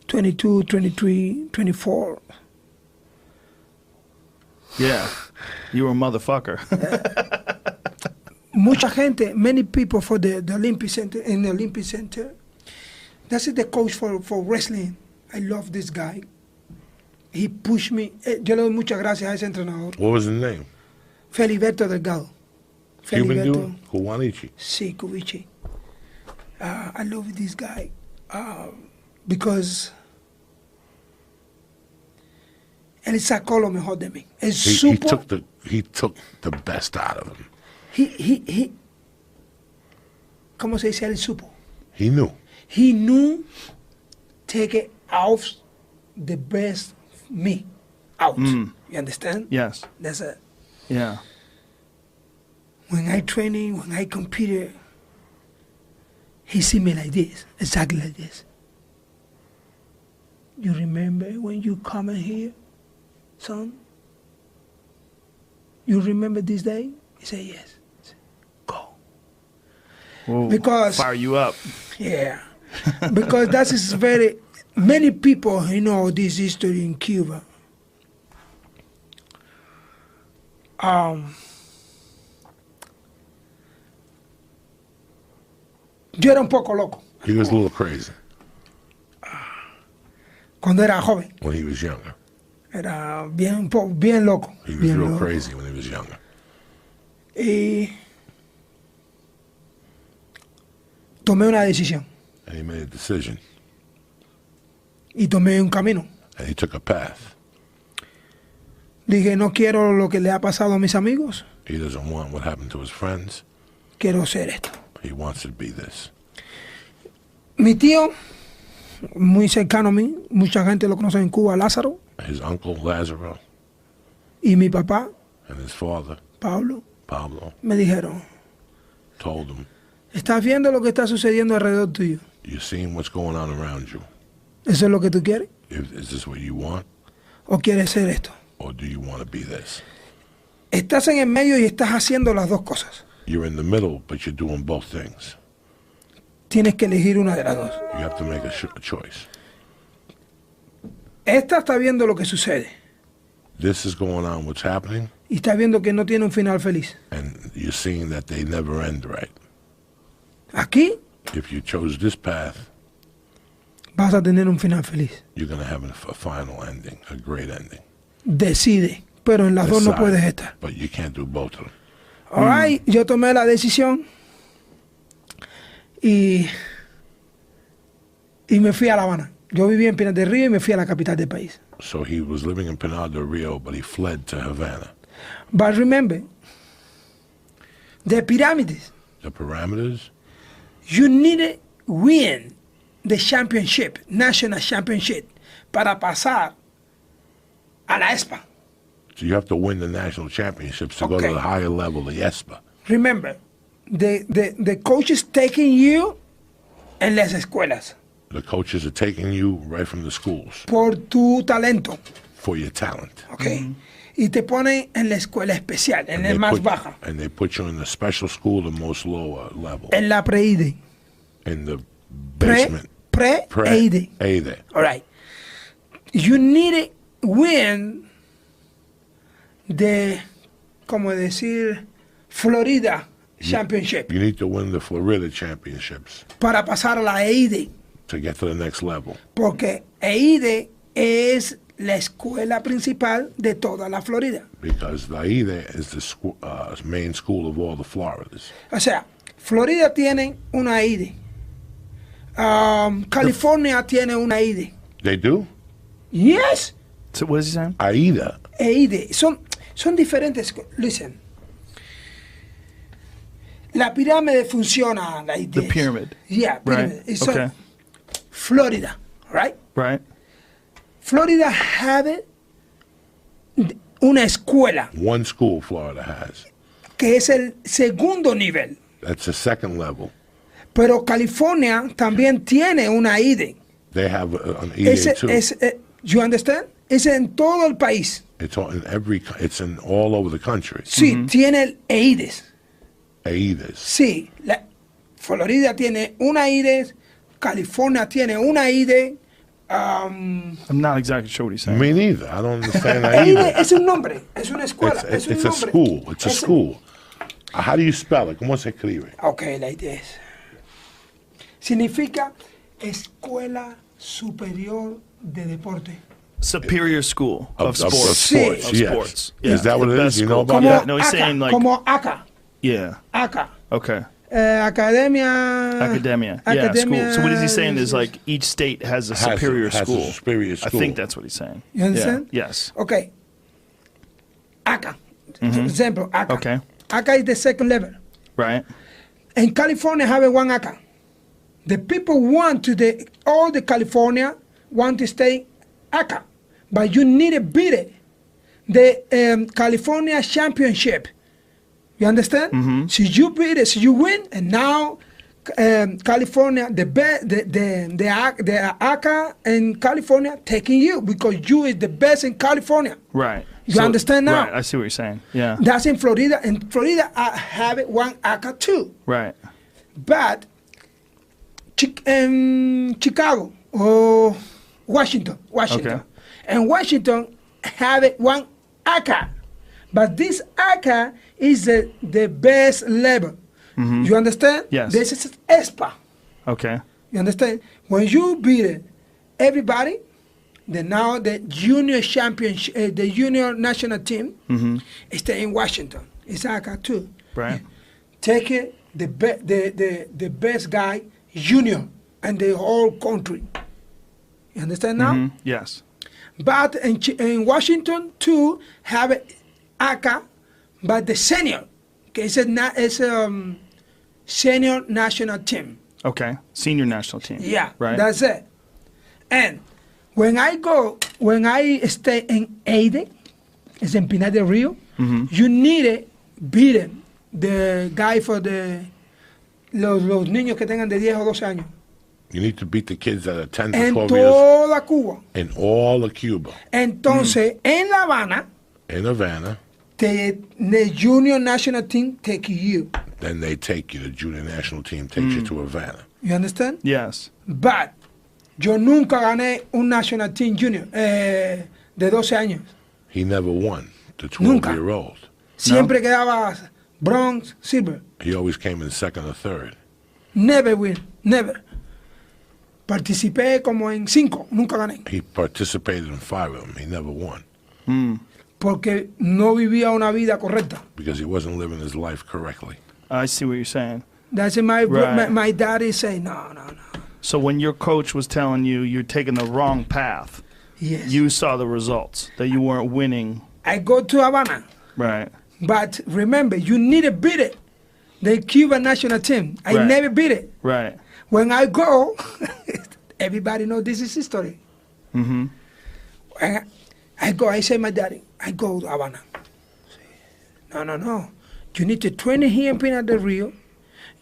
22, 23, 24. Yeah. You were a motherfucker. Mucha gente, many people for the Olympic Center, in the Olympic Center. That's the coach for wrestling. I love this guy. He pushed me. Yo le doy muchas gracias a ese entrenador. What was his name? Feliberto Delgado. Cuban dude? Juanichi. Sí, Cubichi. I love this guy because él sacó lo mejor de mí. Él supo. He took the best out of him. He ¿Cómo se dice? Él supo. He knew. He knew take out the best me out. You understand? Yes. That's it. Yeah. When I training, when I competed, he see me like this, exactly like this. You remember when you come in here, son? You remember this day? He said, yes. I said, go. We'll Because fire you up. yeah, because that is very many people know this history in Cuba. Yo era un poco loco. He was a little crazy Cuando era joven, when he was younger. era bien loco. He was bien real loco. crazy when he was younger. Y tomé una decisión And he made a decision. y tomé un camino. And he took a path. Dije, no quiero lo que le ha pasado a mis amigos, He doesn't want what happened to his friends. quiero ser esto. He wants to be this. Mi tío, muy cercano a mí, mucha gente lo conoce en Cuba, Lázaro, His uncle, Lazaro, y mi papá, and his father, Pablo, Pablo, me dijeron, told him, ¿estás viendo lo que está sucediendo alrededor tuyo? you're seeing what's going on around you. ¿Eso es lo que tú quieres? Is this what you want? ¿O quieres ser esto? Or do you want to be this? Estás en el medio y estás haciendo las dos cosas. You're in the middle, but you're doing both things. Tienes que elegir una de las dos. You have to make a choice. Esta está viendo lo que sucede This is going on, what's happening, y está viendo que no tiene un final feliz. and you're seeing that they never end right. Aquí If you chose this path, vas a tener un final feliz. you're going to have a final ending, a great ending. Decide, pero en las dos no Decide, puedes estar. But you can't do both of them. All right, yo tomé la decisión y me fui a La Habana. Yo vivía en Pinar del Río y me fui a la capital del país. So he was living in Pinar del Rio, but he fled to Havana. But remember, the pyramids. The parameters. You need to win the championship, national championship, para pasar a la ESPA. So you have to win the national championships to go to the higher level, the ESPA. Remember, the coach is taking you en las escuelas. The coaches are taking you right from the schools. Por tu talento. For your talent. Okay. Y te ponen en la escuela especial, en la más baja. And they put you in the special school, the most lower level. En la pre-ID. In the basement. Pre-ID. All right. You need to win the, como decir, Florida Championship. You need to win the Florida Championships. Para pasar a la EID. To get to the next level. Porque EID es la escuela principal de toda la Florida. Because the EID is the main school of all the Floridas. O sea, Florida tiene una EID. California tiene una EID. They do? Yes. So what is he saying? AIDA. EID. Son diferentes. Listen. La pirámide funciona like this. The pyramid. Yeah, pyramid. Right. Okay. Florida, right? Right. Florida have una escuela. One school Florida has. Que es el segundo nivel. That's the second level. Pero California también tiene una EID. They have an EID too. You understand? Es en todo el país. It's in all over the country. Sí, tiene EIDs. EIDs. Sí, Florida tiene una EID, California tiene una EID. I'm not exactly sure what he's saying. Me neither. I don't understand that either. Es un nombre, es una escuela. It's a school. It's a school. How do you spell it? ¿Cómo se escribe? Okay, like this. Significa Escuela Superior de Deporte. Superior School of Sports. Of sports, Of yes. sports. Yeah. Is that what it is? You know about Como that? No, he's saying like... Como ACA. Yeah. ACA. Okay. Academia. Yeah, school. So what is he saying is like each state has a superior school. A superior school. I think that's what he's saying. You understand? Yeah. Yes. Okay. ACA. For example, ACA. Okay. ACA is the second level. Right. In California, have one ACA. The people all the California want to stay ACA, but you need to beat it. The California Championship. You understand? So you beat it, so you win, and now California, the ACA in California taking you because you is the best in California. Right. You understand now? Right. I see what you're saying. Yeah. That's in Florida. In Florida, I have one ACA too. Right. But Chicago or Washington. Okay. And Washington have one ACA. But this ACA is the best level. You understand? Yes. This is ESPA. Okay. You understand? When you beat everybody, now the junior championship, the junior national team is in Washington. It's ACA too. Right. Take it, the best guy, junior, and the whole country. You understand now? Yes. But in Washington too have ACA, but the senior, okay, it's a senior national team. Okay. Senior national team. Yeah, Right. that's it. And when I stay in EID, it's in Pinar del Rio, you need to beat him, the guy for los niños que tengan de 10 o 12 años. You need to beat the kids that are 10 to En 12 years. toda Cuba. In all of Cuba. Entonces, en La Habana, In Havana. the junior national team take you. Then they take you. The junior national team takes you to Havana. You understand? Yes. But yo nunca gané un national team junior de 12 años. He never won the Nunca. 12-year-old. Siempre quedaba bronze, silver. He always came in second or third. Never win, never. Participé como en 5, nunca gané. He participated in 5 of them. He never won. Porque no vivía una vida correcta. Because he wasn't living his life correctly. I see what you're saying. That's Right. my daddy say, no. So when your coach was telling you you're taking the wrong path, Yes. you saw the results, that you weren't winning. I go to Havana. Right. But remember, you need to beat it. The Cuban national team. I Right. never beat it. Right. When I go, everybody know this is history. Mm-hmm. I go, I say my daddy, I go to Havana. No. You need to train it here in Pinar del Rio.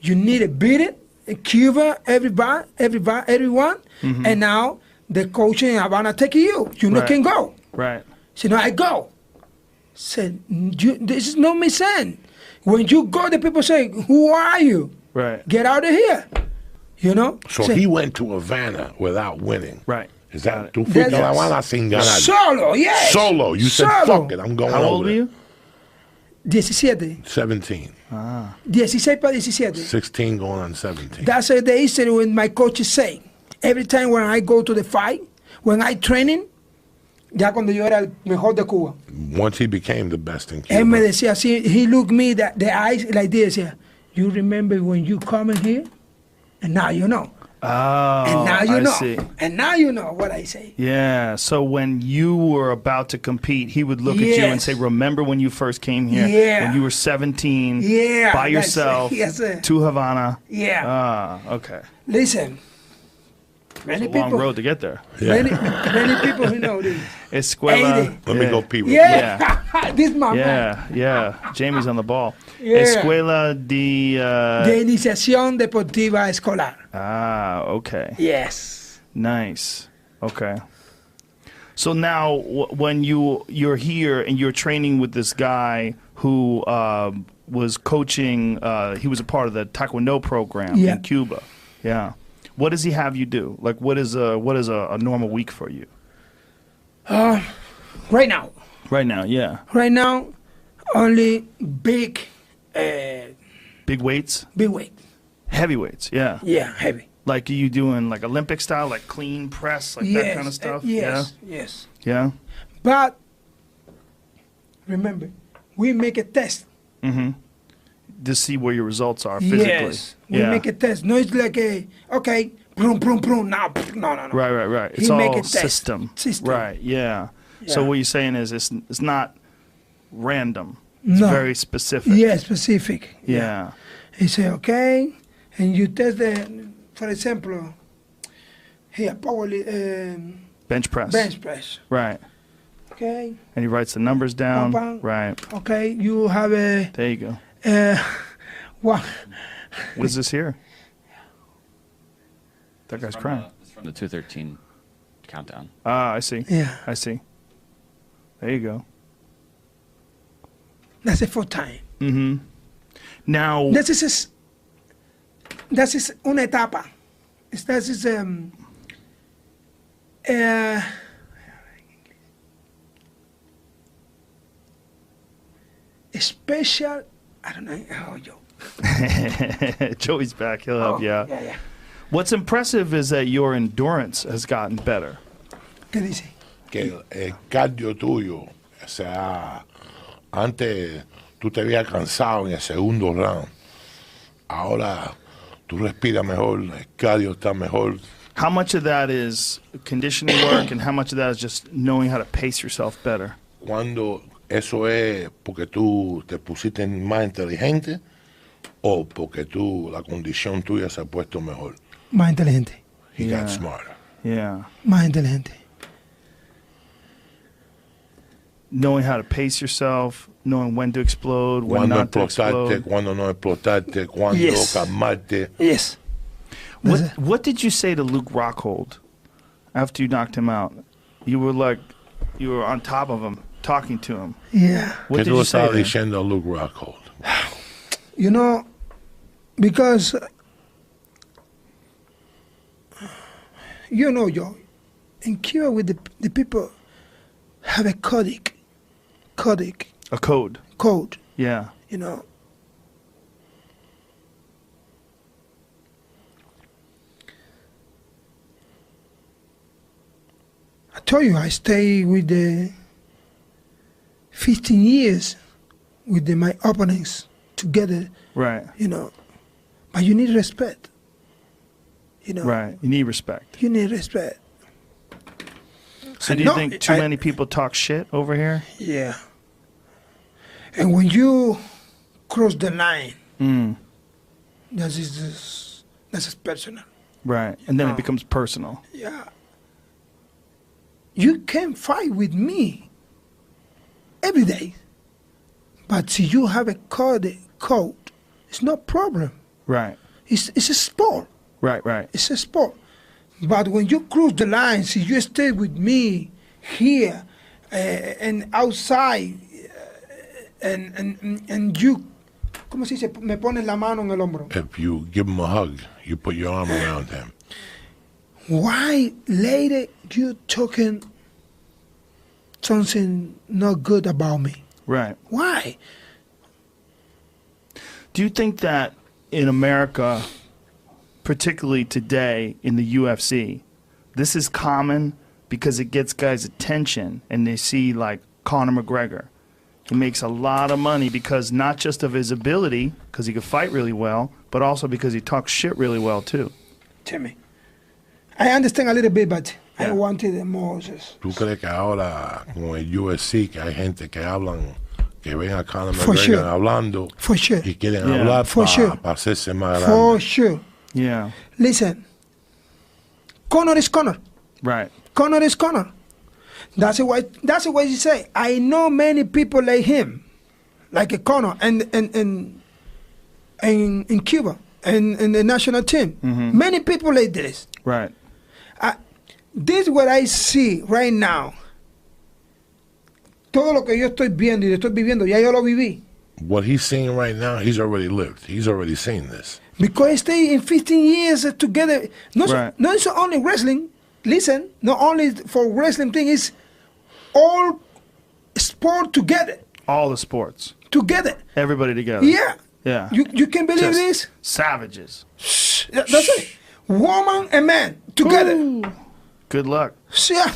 You need to beat it in Cuba, everyone. Mm-hmm. And now the coach in Havana take you. You Right. can go. Right. So now I go. Said, this is not me saying. When you go, the people say, who are you? Right. Get out of here. You know? So Say, he went to Havana without winning. Right. Is that tú Yes. fuiste a La Habana sin ganar? Solo, yes. Solo. You said, Solo. fuck it, I'm going How over old were it. you? 17. 17. 16 para 17. 16 going on 17. That's the history when my coaches say. Every time when I go to the fight, when I training, ya cuando yo era el mejor de Cuba. Once he became the best in Él me Cuba. decía así, he looked me that the eyes like this, decía, you remember when you come in here? And now you know. Oh, And now you I know. see. And now you know what I say. Yeah. So when you were about to compete, he would look at you and Yes. say, "Remember when you first came here? Yeah. When you were 17, Yeah, by that's- yourself, yes, sir. to Havana." Yeah. Ah, okay. Listen, many It's a long people, road to get there. many people who know this. Escuela. 80. Let me go pee real Yeah, this my man. Yeah. Jamie's on the ball. Yeah. Escuela de. De iniciación deportiva escolar. Okay. Yes. Nice. Okay. So now, when you're here and you're training with this guy who was coaching, he was a part of the Taekwondo program Yeah. in Cuba. Yeah. What does he have you do? Like, what is a normal week for you? Right now, Right now, only big big weights, weight. heavy weights. Yeah. Yeah, heavy. Like, are you doing like Olympic style, like clean press, like that kind of stuff? Yes. Yeah. But remember, we make a test. Mm-hmm. To see where your results are physically. Yes, we make a test. No, it's like okay, boom, now. No. Right. It's He make all a test. system. Right. Yeah. So Yeah. what you're saying is it's not random. It's No. very specific. Yeah, specific. Yeah. He say okay, and you test for example, here power Bench press. bench press. Right. Okay, And he writes the numbers down. Bang, bang. Right. okay, you have a There you go. what? What is this here? That guy's crying. It's from the 213 countdown. Ah, I see. Yeah, I see. There you go. that's the fourth time. Mm-hmm. Now. That is una etapa. That is a special. I don't know how you. Joey's back. He'll help you out. Yeah. What's impressive is that your endurance has gotten better. ¿Qué dice? Que el cardio tuyo, o sea, antes tú te habías cansado en el segundo round. Ahora tú respiras mejor, el cardio está mejor. How much of that is conditioning work and how much of that is just knowing how to pace yourself better? Cuando eso es porque tú te pusiste más inteligente o porque tú, la condición tuya se ha puesto mejor. Más inteligente. He Yeah. got smarter. Yeah. Más inteligente. Knowing how to pace yourself, knowing when to explode, when Cuando not to explotarte, explode. cuando no explotarte, cuando Yes. calmarte. Yes. What did you say to Luke Rockhold after you knocked him out? You were on top of him, talking to him. Yeah. What ¿Qué did tú you say estabas to him? diciendo a Luke Rockhold? You know, because you know, Joe, in Cuba with the people have a code, A code. Yeah. you know. I told you I stay with the 15 years with my opponents together, Right. you know. But you need respect. You know. Right. You need respect. You need respect. So do you No, think too many people talk shit over here? Yeah. And when you cross the line, that's personal. Right. And then it becomes personal. Yeah. You can fight with me every day. But if you have a code, it's no problem. Right. It's a sport. Right. It's a sport. But when you cross the lines, if you stay with me here and outside, and you, ¿cómo se dice? Me pones la mano en el hombro. If you give him a hug, you put your arm around him. Why later you talking something not good about me? Right. Why? Do you think that in America, particularly today in the UFC, this is common because it gets guys' attention and they see like Conor McGregor? He makes a lot of money because not just of his ability, because he can fight really well, but also because he talks shit really well too. Timmy, I understand a little bit, but Yeah. I wanted more. ¿Tú crees que ahora con el UFC que hay gente que hablan, que ven a Conor For McGregor sure. hablando For sure. y quieren Yeah. hablar For sure. para hacerse más For grande? sure. Yeah. Listen, Conor is Conor. Right. Conor is Conor. That's why you say, I know many people like him, like a Conor, and in Cuba, and in the national team. Many people like this. Right. This is what I see right now. Todo lo que yo estoy viendo y estoy viviendo, ya yo lo viví. What he's seeing right now, he's already lived. He's already seen this. Because I stay in 15 years together. Right. Not it's only wrestling. Listen, not only for wrestling thing, it's all sport together. All the sports. Together. Everybody together. Yeah. Yeah. You can believe Just this? Savages. That's it. Woman and man together. Ooh. Good luck. Yeah.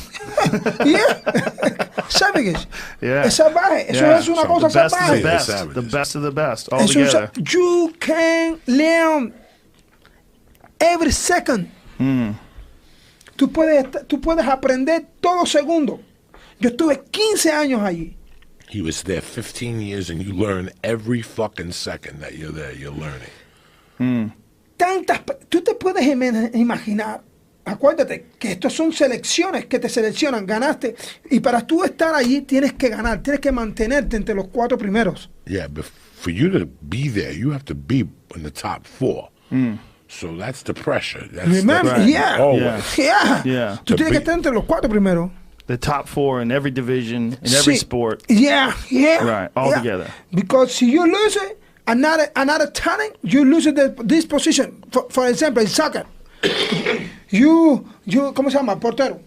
Yeah. Savages. Yeah. Es salvaje. Eso Yeah. es una So cosa the best of salvaje. the best. Savages. The best of the best. All Eso es- together. you can learn every second. Tú puedes aprender todo segundo. Yo estuve 15 años allí. He was there 15 years and you learn every fucking second that you're there, you're learning. Tú te puedes imaginar. Acuérdate que estos son selecciones que te seleccionan, ganaste. Y para tú estar allí tienes que ganar, tienes que mantenerte entre los 4 primeros. Yeah, but for you to be there, you have to be in the top 4. So that's the pressure. Remember? right. Yeah. Always. Yeah. Yeah. Tú To tienes que be- estar entre los 4 primeros. The top 4 in every division, in every Sí. sport. Yeah. Right, all yeah. together. Because if you lose it, another talent, you lose this position. For example, in soccer, you ¿cómo se llama? Portero.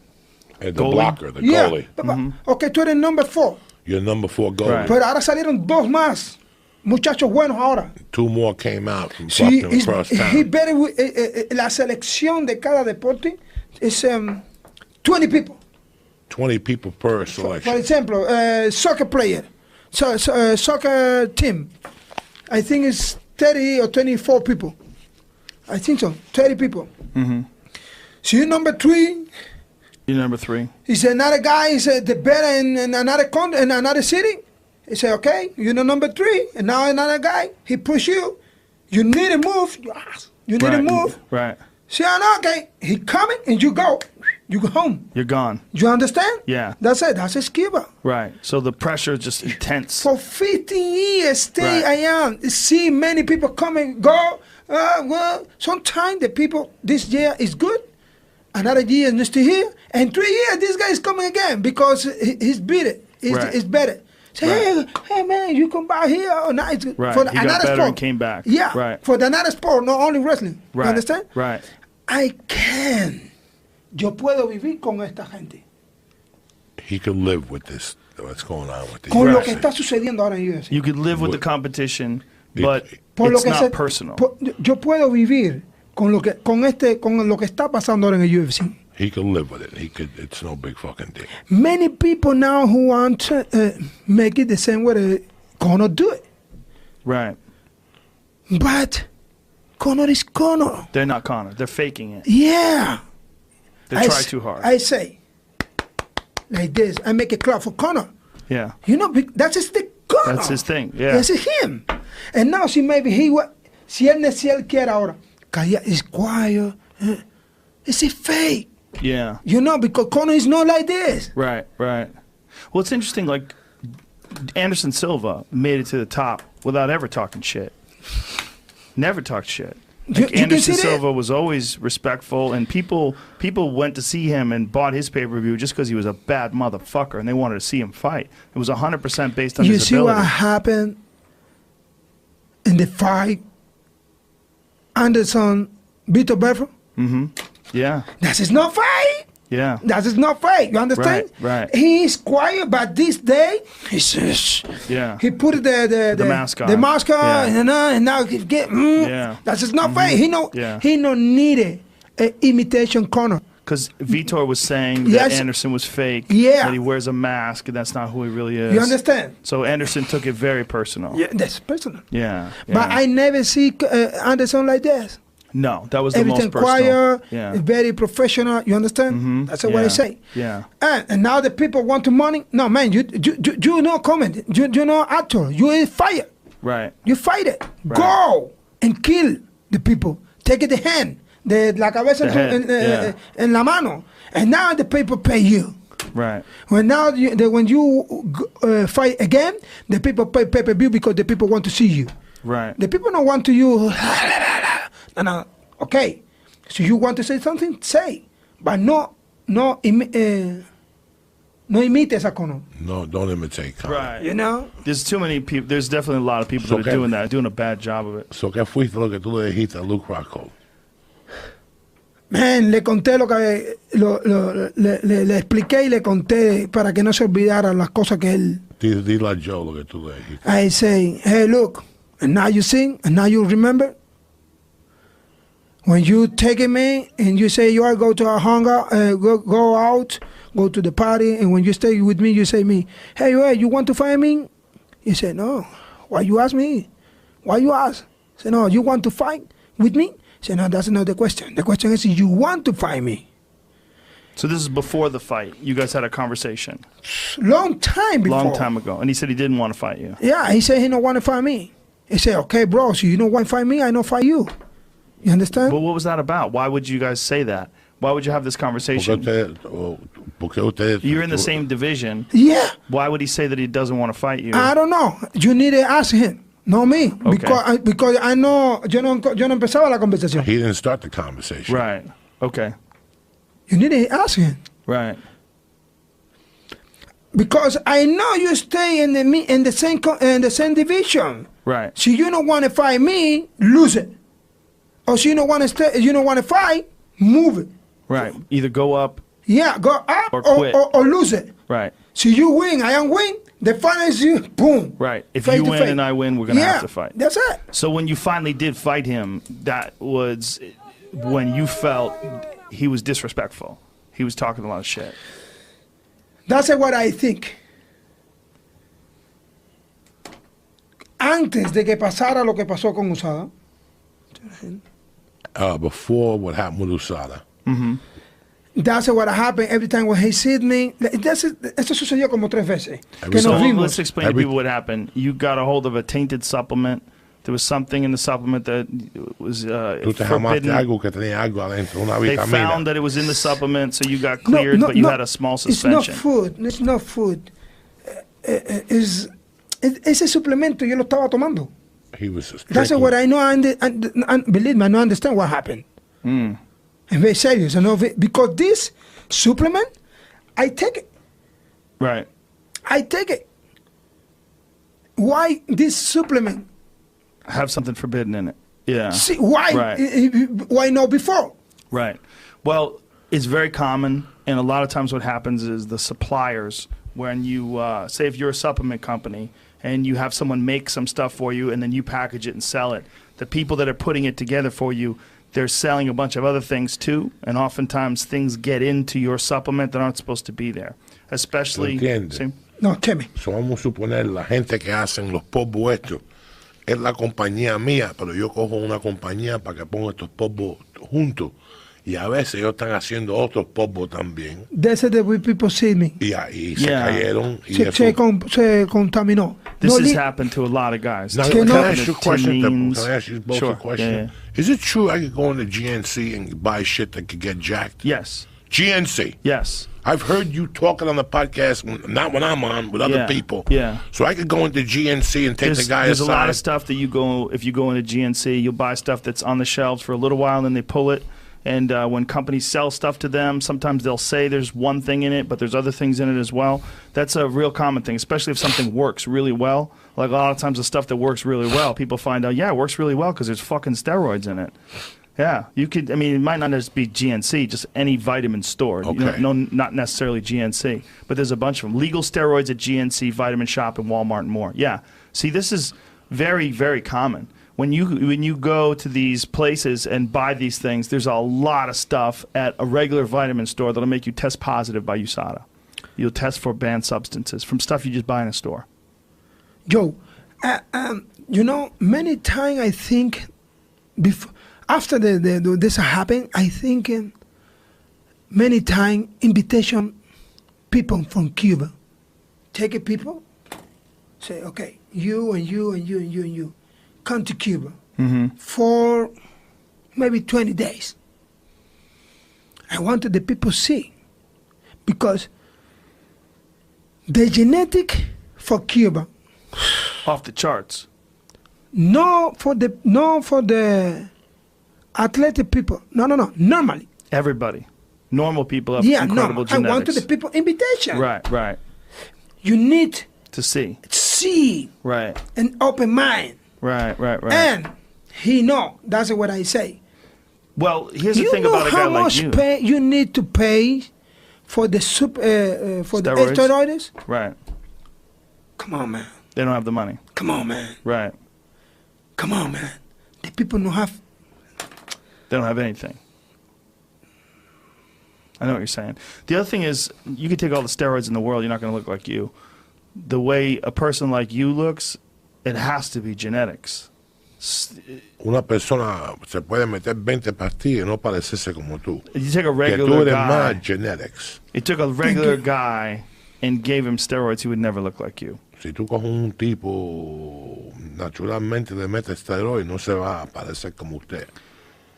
The Goalie. blocker, the Yeah. goalie. Okay, tú eres number 4. You're number 4 goalie. Right. Pero ahora salieron 2 más. Muchachos buenos ahora. 2 more came out from Sí, fucking across he town. better la selección de cada deporte es 20 people. 20 people per For selection. example, soccer player, soccer team. I think it's 30 or 24 people. I think so, 30 people. So you're number 3. You're number 3. Is another guy is the better in another in another city. He say, okay, you're the number 3, and now another guy he push you. You need to move. You need to move. Right. See, okay, he coming and you go. You go home. You're gone. You understand? Yeah. That's it. That's a skiver. Right. So the pressure is just intense. For 15 years, stay Right. I am. See many people come and go. Well, sometimes the people, this year is good. Another year is still here. And 3 years, this guy is coming again because he's better. Right. It's better. Say, hey, man, you come back here. Oh, now it's good. Right. For He got another better sport. and came back. Yeah. Right. For the another sport, not only wrestling. Right. You understand? Right. I can. Yo puedo vivir con esta gente. He could live with this, what's going on with the Con lo UFC. que está sucediendo ahora en UFC. You could live with the competition, but Por lo it's que not se- personal. Yo puedo vivir con lo que está pasando ahora en el UFC. He could live with it. It's no big fucking deal. Many people now who want to make it the same way Conor do it. Right. But Conor is Conor. They're not Conor. They're faking it. Yeah. They I try s- too hard. I say, like this, I make a clap for Conor. Yeah. You know, that is the God. That's his thing. Yeah. This is him. And now si maybe si él quiere ahora, is quiet. It's a fake. Yeah. You know, because Conor is not like this. Right, right. Well, it's interesting, like, Anderson Silva made it to the top without ever talking shit. Never talked shit. Like, You Anderson can see Silva was always respectful, and people went to see him and bought his pay-per-view just because he was a bad motherfucker, and they wanted to see him fight. It was 100% based on You his see ability. what happened in the fight? Anderson beat Belfort? Mm-hmm. Yeah. That is not fight. Yeah. That is not fake. You understand? Right. He is quiet, but this day he says, Yeah. he put the mask on. the mask on, Yeah. and now he get. Yeah. That is not fake. Yeah. He no needed an imitation Conor. Because Vitor was saying that Yes. Anderson was fake. Yeah. That he wears a mask, and that's not who he really is. You understand? So Anderson took it very personal. Yeah, that's personal. Yeah. But I never see Anderson like this. No, that was the Everything most personal. quiet, very professional. You understand? That's what I say. Yeah. And now the people want to money. No, man, you know comedy. You know actor. You is fire. Right. You fight it. Right. Go and kill the people. Take it the hand, la cabeza en la mano. And now the people pay you. Right. When you fight again, the people pay pay-per-view because the people want to see you. Right. The people don't want to you. No, okay. So you want to say something? Say. But no imites a Conor. No, don't imitate Conor. Right. You know? There's too many people. There's definitely a lot of people that are doing that, doing a bad job of it. So, ¿qué fuiste lo que tú le dijiste a Luke Rockhold? Man, le conté lo que le expliqué y le conté para que no se olvidara las cosas que él. Dile a Joe lo que tú le dijiste. I say, hey, look, and now you sing, and now you remember. When you take me and you say you are go to a hangout, go out, go to the party, and when you stay with me, you say me, hey, you want to fight me? You say, no. Why you ask me? Why you ask? Say, no, you want to fight with me? Say, no, that's not the question. The question is, you want to fight me? So this is before the fight. You guys had a conversation. Long time before. Long time ago. And he said he didn't want to fight you. Yeah, he said he don't want to fight me. He said, okay, bro, so you don't want to fight me, I don't fight you. You understand? But what was that about? Why would you guys say that? Why would you have this conversation? You're in the same division. Yeah. Why would he say that he doesn't want to fight you? I don't know. You need to ask him, not me. Okay. Because I know, yo no empezaba la conversación. He didn't start the conversation. Right. Okay. You need to ask him. Right. Because I know you stay in the same division. Right. So you don't want to fight me, lose it. Or so you don't want to fight, move it. Right. Either go up. Yeah, go up or quit. Or lose it. Right. So you win, I am win. The final is you, boom. Right. If Face you to win face. and I win, we're going to have to fight. That's it. So when you finally did fight him, that was when you felt he was disrespectful. He was talking a lot of shit. That's what I think. Antes de que pasara lo que pasó con Usada. Before what happened with Usada. Mm-hmm. That's what happened every time when he sees me. Eso sucedió como 3 veces. Que So nos vimos. let's explain to people what happened. You got a hold of a tainted supplement. There was something in the supplement that was forbidden. They found that it was in the supplement, so you got cleared, but you had a small suspension. It's not food. Ese suplemento yo lo estaba tomando. He was just That's drinking. what I know. And believe me, I don't understand what happened. Mm. I'm very serious. I know because this supplement, I take it. Right. I take it. Why this supplement? Have something forbidden in it. Yeah. See, why? Right. Why not before? Right. Well, it's very common, and a lot of times what happens is the suppliers, when you, say if you're a supplement company, and you have someone make some stuff for you, and then you package it and sell it, the people that are putting it together for you, they're selling a bunch of other things too, and oftentimes things get into your supplement that aren't supposed to be there. Especially... ¿Entiendes? No, tell me. So vamos a suponer la gente que hacen los polvos estos es la compañía mía, pero yo cojo una compañía para que ponga estos polvos juntos Y a veces ellos están haciendo otros popos también. That's the way people see me. Y se cayeron. Y Se contaminó. This has happened to a lot of guys. Now, can I ask you a question? Can I ask you both a question? Yeah. Is it true I could go into GNC and buy shit that could get jacked? Yes. GNC? Yes. I've heard you talking on the podcast, not when I'm on, with other people. Yeah. So I could go into GNC and take the guy There's aside. a lot of stuff that if you go into GNC, you'll buy stuff that's on the shelves for a little while, and then they pull it. And when companies sell stuff to them, sometimes they'll say there's one thing in it, but there's other things in it as well. That's a real common thing, especially if something works really well. Like a lot of times the stuff that works really well, people find out, it works really well because there's fucking steroids in it. Yeah, you could. I mean, it might not just be GNC, just any vitamin store. Okay. Not necessarily GNC, but there's a bunch of them. Legal steroids at GNC, Vitamin Shop, and Walmart, and more. Yeah. See, this is very, very common. When you go to these places and buy these things, there's a lot of stuff at a regular vitamin store that'll make you test positive by USADA. You'll test for banned substances from stuff you just buy in a store. Joe, many times I think after this happened, I think many times invitation people from Cuba, take a people, say, okay, you and you and you and you and you, come to Cuba for maybe 20 days. I wanted the people to see, because the genetic for Cuba, off the charts. No for the athletic people. No. Normally. Everybody. Normal people have incredible genetics. I wanted the people invitation. Right. You need to see. Right. An open mind. Right. And he know. That's what I say. Well, here's the thing about a guy like you. You know how much you need to pay for the steroids? Right. Come on, man. They don't have the money. Come on, man. Right. Come on, man. The people don't have. They don't have anything. I know what you're saying. The other thing is, you could take all the steroids in the world, you're not going to look like you. The way a person like you looks, it has to be genetics. Una persona se puede meter 20 pastillas y no parecerse como tú. You take a regular que tú eres guy. Más genetics. It took a regular guy and gave him steroids, he would never look like you. Si tú coges un tipo, naturalmente le metes steroids, no se va a parecer como usted.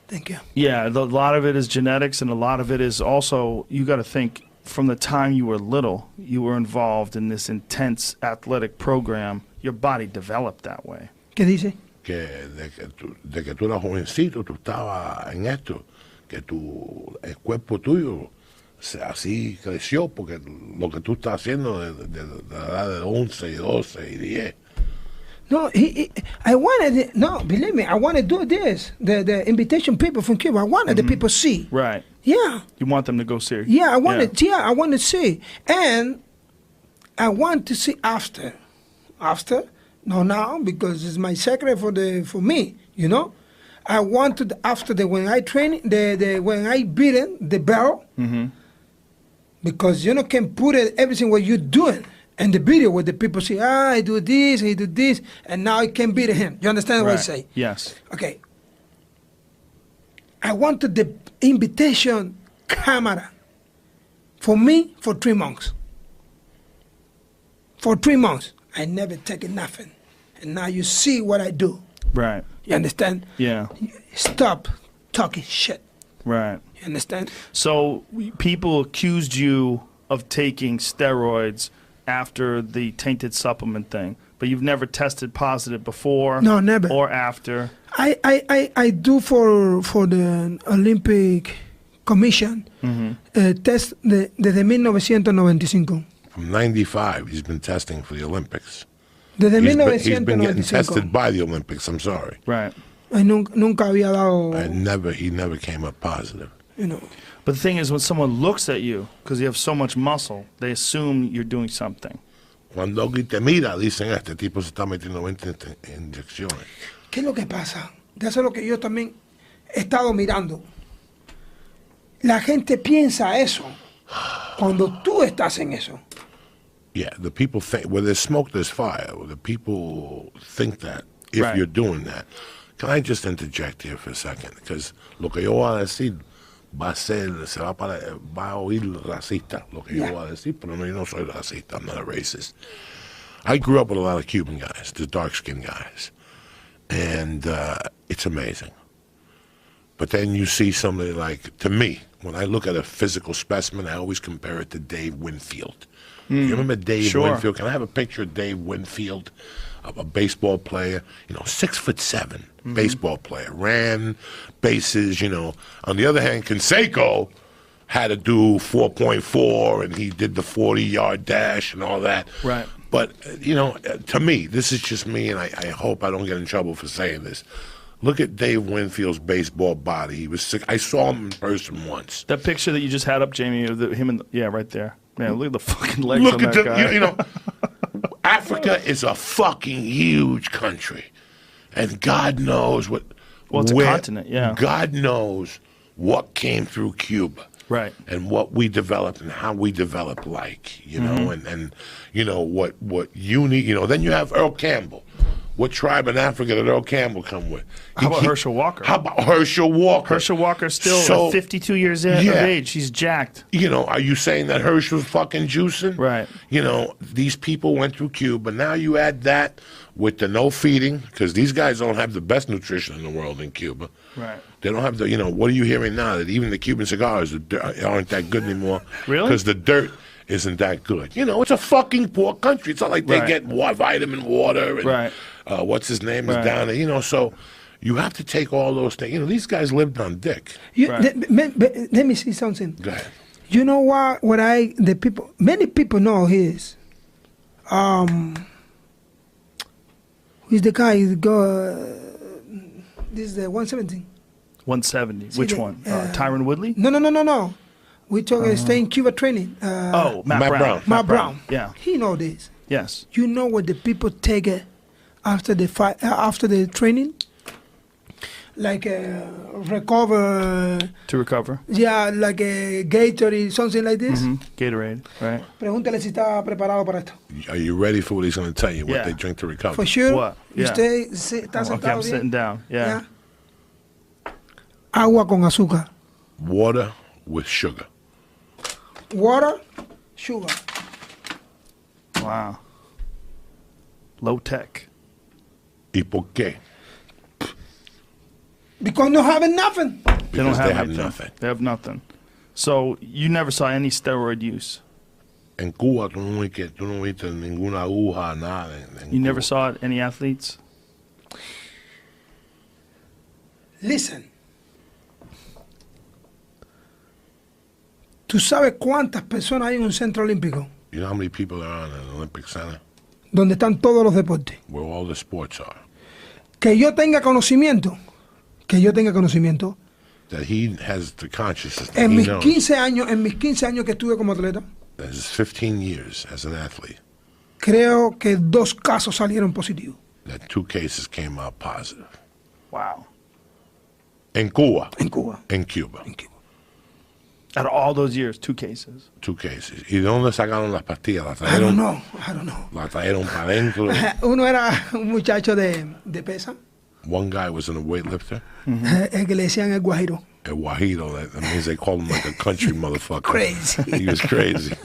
Thank you. Yeah, a lot of it is genetics, and a lot of it is also, you got to think, from the time you were little, you were involved in this intense athletic program. Your body developed that way. ¿Qué dice? Que de que tú eras jovencito, tú estabas en esto, que el cuerpo tuyo así creció, porque lo que tú estás haciendo de la edad de 11, y 12 y 10. No, believe me, I want to do this. The invitation people from Cuba, I wanted the people see. Right. Yeah. You want them to go see. Yeah, I want to see. And I want to see after. No, now, because it's my secret for me, you know. I wanted after when I train, when I beat the bell, because you can put everything what you're doing in the video where the people say, I do this, and now I can beat him. You understand what I say? Yes. Okay. I wanted the invitation camera for me for 3 months. For 3 months. I never taken nothing. And now you see what I do. Right. You understand? Yeah. Stop talking shit. Right. You understand? So people accused you of taking steroids after the tainted supplement thing, but you've never tested positive before? No, never. Or after? I do for the Olympic Commission test desde 1995. From 95, he's been testing for the Olympics. Desde He's been getting 1995. tested by the Olympics, I'm sorry. Right. Nunca había dado. He never came up positive. You know. But the thing is, when someone looks at you, because you have so much muscle, they assume you're doing something. Cuando alguien te mira, dicen, este tipo se está metiendo 20 inyecciones. ¿Qué es lo que pasa? Eso es lo que yo también he estado mirando. La gente piensa eso cuando tú estás en eso. Yeah, the people think, where there's smoke, there's fire. The people think that if you're doing that. Can I just interject here for a second? Because lo que yo voy a decir va a oír racista lo que yo voy a decir, pero no, yo no soy racista. I'm not a racist. I grew up with a lot of Cuban guys, the dark-skinned guys, and it's amazing. But then you see somebody like, to me, when I look at a physical specimen, I always compare it to Dave Winfield. You remember Dave Winfield? Can I have a picture of Dave Winfield, a baseball player? 6'7", baseball player, ran bases. On the other hand, Canseco had to do 4.4, and he did the 40-yard dash and all that. Right. But to me, this is just me, and I hope I don't get in trouble for saying this. Look at Dave Winfield's baseball body. He was sick. I saw him in person once. That picture that you just had up, Jamie, of him and right there. Man, look at the fucking legs on that guy. Africa is a fucking huge country, and God knows what. Well, it's a continent, yeah. God knows what came through Cuba, right? And what we developed and how we developed, and what you need. Then you have Earl Campbell. What tribe in Africa did Earl Campbell come with? How about Herschel Walker? Herschel Walker's still 52 years of age. He's jacked. Are you saying that Herschel's fucking juicing? Right. These people went through Cuba. Now you add that with the no feeding, because these guys don't have the best nutrition in the world in Cuba. Right. They don't have the, what are you hearing now? That even the Cuban cigars aren't that good anymore. Really? Because the dirt isn't that good. It's a fucking poor country. It's not like they get vitamin water. And, what's his name is down there. So you have to take all those things. These guys lived on dick. Let me see something. Go ahead. You know what many people know his, who's the guy, this is the 117. 170. Which one? Tyron Woodley? No. We talking stay in Cuba training. Matt Brown. Matt Brown. Yeah. He know this. Yes. You know what the people take after the fight, after the training? Like recover. To recover? Yeah, like a Gatorade, something like this. Gatorade, right. Pregúntale si está preparado para esto. Are you ready for what he's going to tell you, what they drink to recover? For sure. What? You stay, está sentado okay, I'm sitting down. Yeah. Agua con azúcar. Water with sugar. Water, sugar. Wow. Low tech. ¿Y por qué? Because they have nothing. Because they have nothing. They have nothing. So you never saw any steroid use? En Cuba tú no viste ninguna aguja, nada. You never saw any athletes? Listen. ¿Tú sabes cuántas personas hay en un centro olímpico? You know how many people there are in an Olympic Center? Donde están todos los deportes. Where all the sports are. Que yo tenga conocimiento. That he has the consciousness. En mis 15 años que estuve como atleta. That is 15 years as an athlete. Creo que 2 casos salieron positivos. That 2 cases came out positive. Wow. En Cuba. En Cuba. En Cuba. Out of all those years, 2 cases. 2 cases. ¿Y de dónde sacaron las pastillas? I don't know. Las trajeron para adentro. Uno era un muchacho de pesa. One guy was a weightlifter. El que le decían el guajiro. El guajiro. That means they called him like a country motherfucker. Crazy. He was crazy.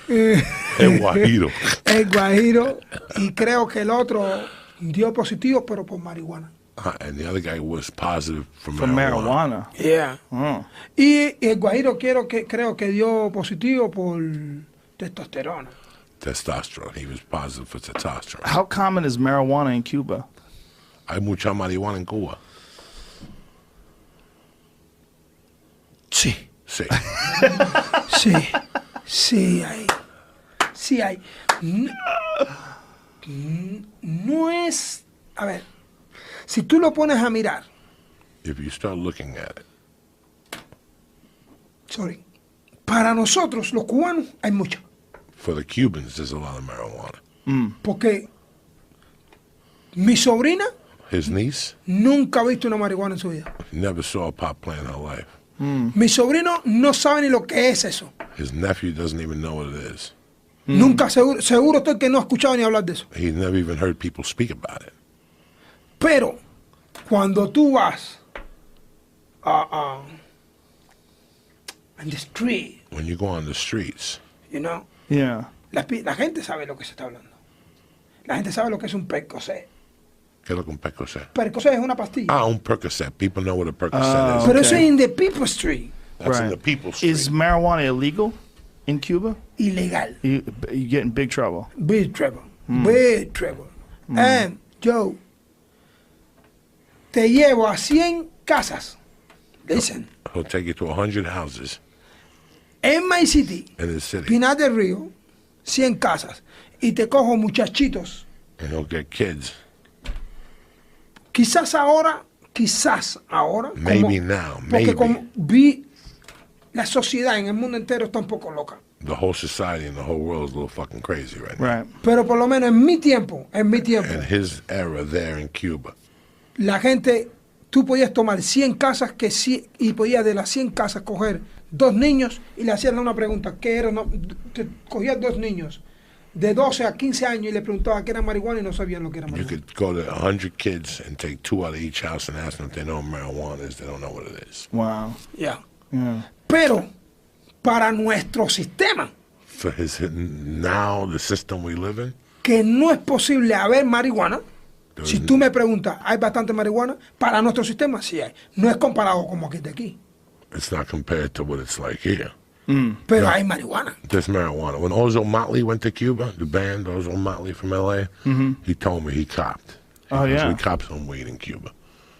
El guajiro. El guajiro. Y creo que el otro dio positivo, pero por marihuana. And the other guy was positive for marijuana. Yeah. Y el guajiro creo que dio positivo por testosterona. Testosterone. He was positive for testosterone. How common is marijuana in Cuba? Hay mucha marihuana en Cuba. Sí. Sí hay. No es... A ver, si tú lo pones a mirar... If you start looking at it. Sorry. Para nosotros, los cubanos, hay mucho. For the Cubans, there's a lot of marijuana. Porque mi sobrina... His niece? Nunca ha visto una marihuana en su vida. Never saw a pot plant in her life. Mi sobrino no sabe ni lo que es eso. His nephew doesn't even know what it is. Nunca, seguro estoy que no ha escuchado ni hablar de eso. He's never even heard people speak about it. Pero, cuando tú vas in the street. When you go on the streets. You know? Yeah. La gente sabe lo que se está hablando. La gente sabe lo que es un Percocet. ¿Qué es lo que un Percocet? Percocet es una pastilla. Ah, un Percocet. People know what a Percocet is. Pero eso es in the people street. That's in the people street. Is marijuana illegal in Cuba? Ilegal. You get in big trouble. Big trouble. Big trouble. And, Joe, te llevo a 100 casas. Listen. He'll take you to 100 houses. En my city. In the city. Pinar del Río, 100 casas. Y te cojo muchachitos. And he'll get kids. Quizás ahora. Maybe now. Porque como vi la sociedad en el mundo entero está un poco loca. The whole society and the whole world is a little fucking crazy right now. Right. Pero por lo menos en mi tiempo. In his era there in Cuba. La gente, tú podías tomar 100 casas y podías de las 100 casas coger 2 niños y le hacían una pregunta. ¿Qué era? No, te cogías 2 niños de 12 a 15 años y le preguntaba qué era marihuana y no sabían lo que era marihuana. You could go to 100 kids and take 2 out of each house and ask them if they know what marijuana is. They don't know what it is. Wow. Yeah. Yeah. Pero para nuestro sistema, For now, the system we live in, que no es posible haber marihuana. Si tú me preguntas, ¿hay bastante marihuana? Para nuestro sistema sí hay. No es comparado como aquí de aquí. it's not compared to what it's like here. Pero hay marihuana. There's marijuana. When Ozo Motley went to Cuba, the band Ozo Motley from L.A., he told me he copped. Oh, yeah. We copped some weed in Cuba.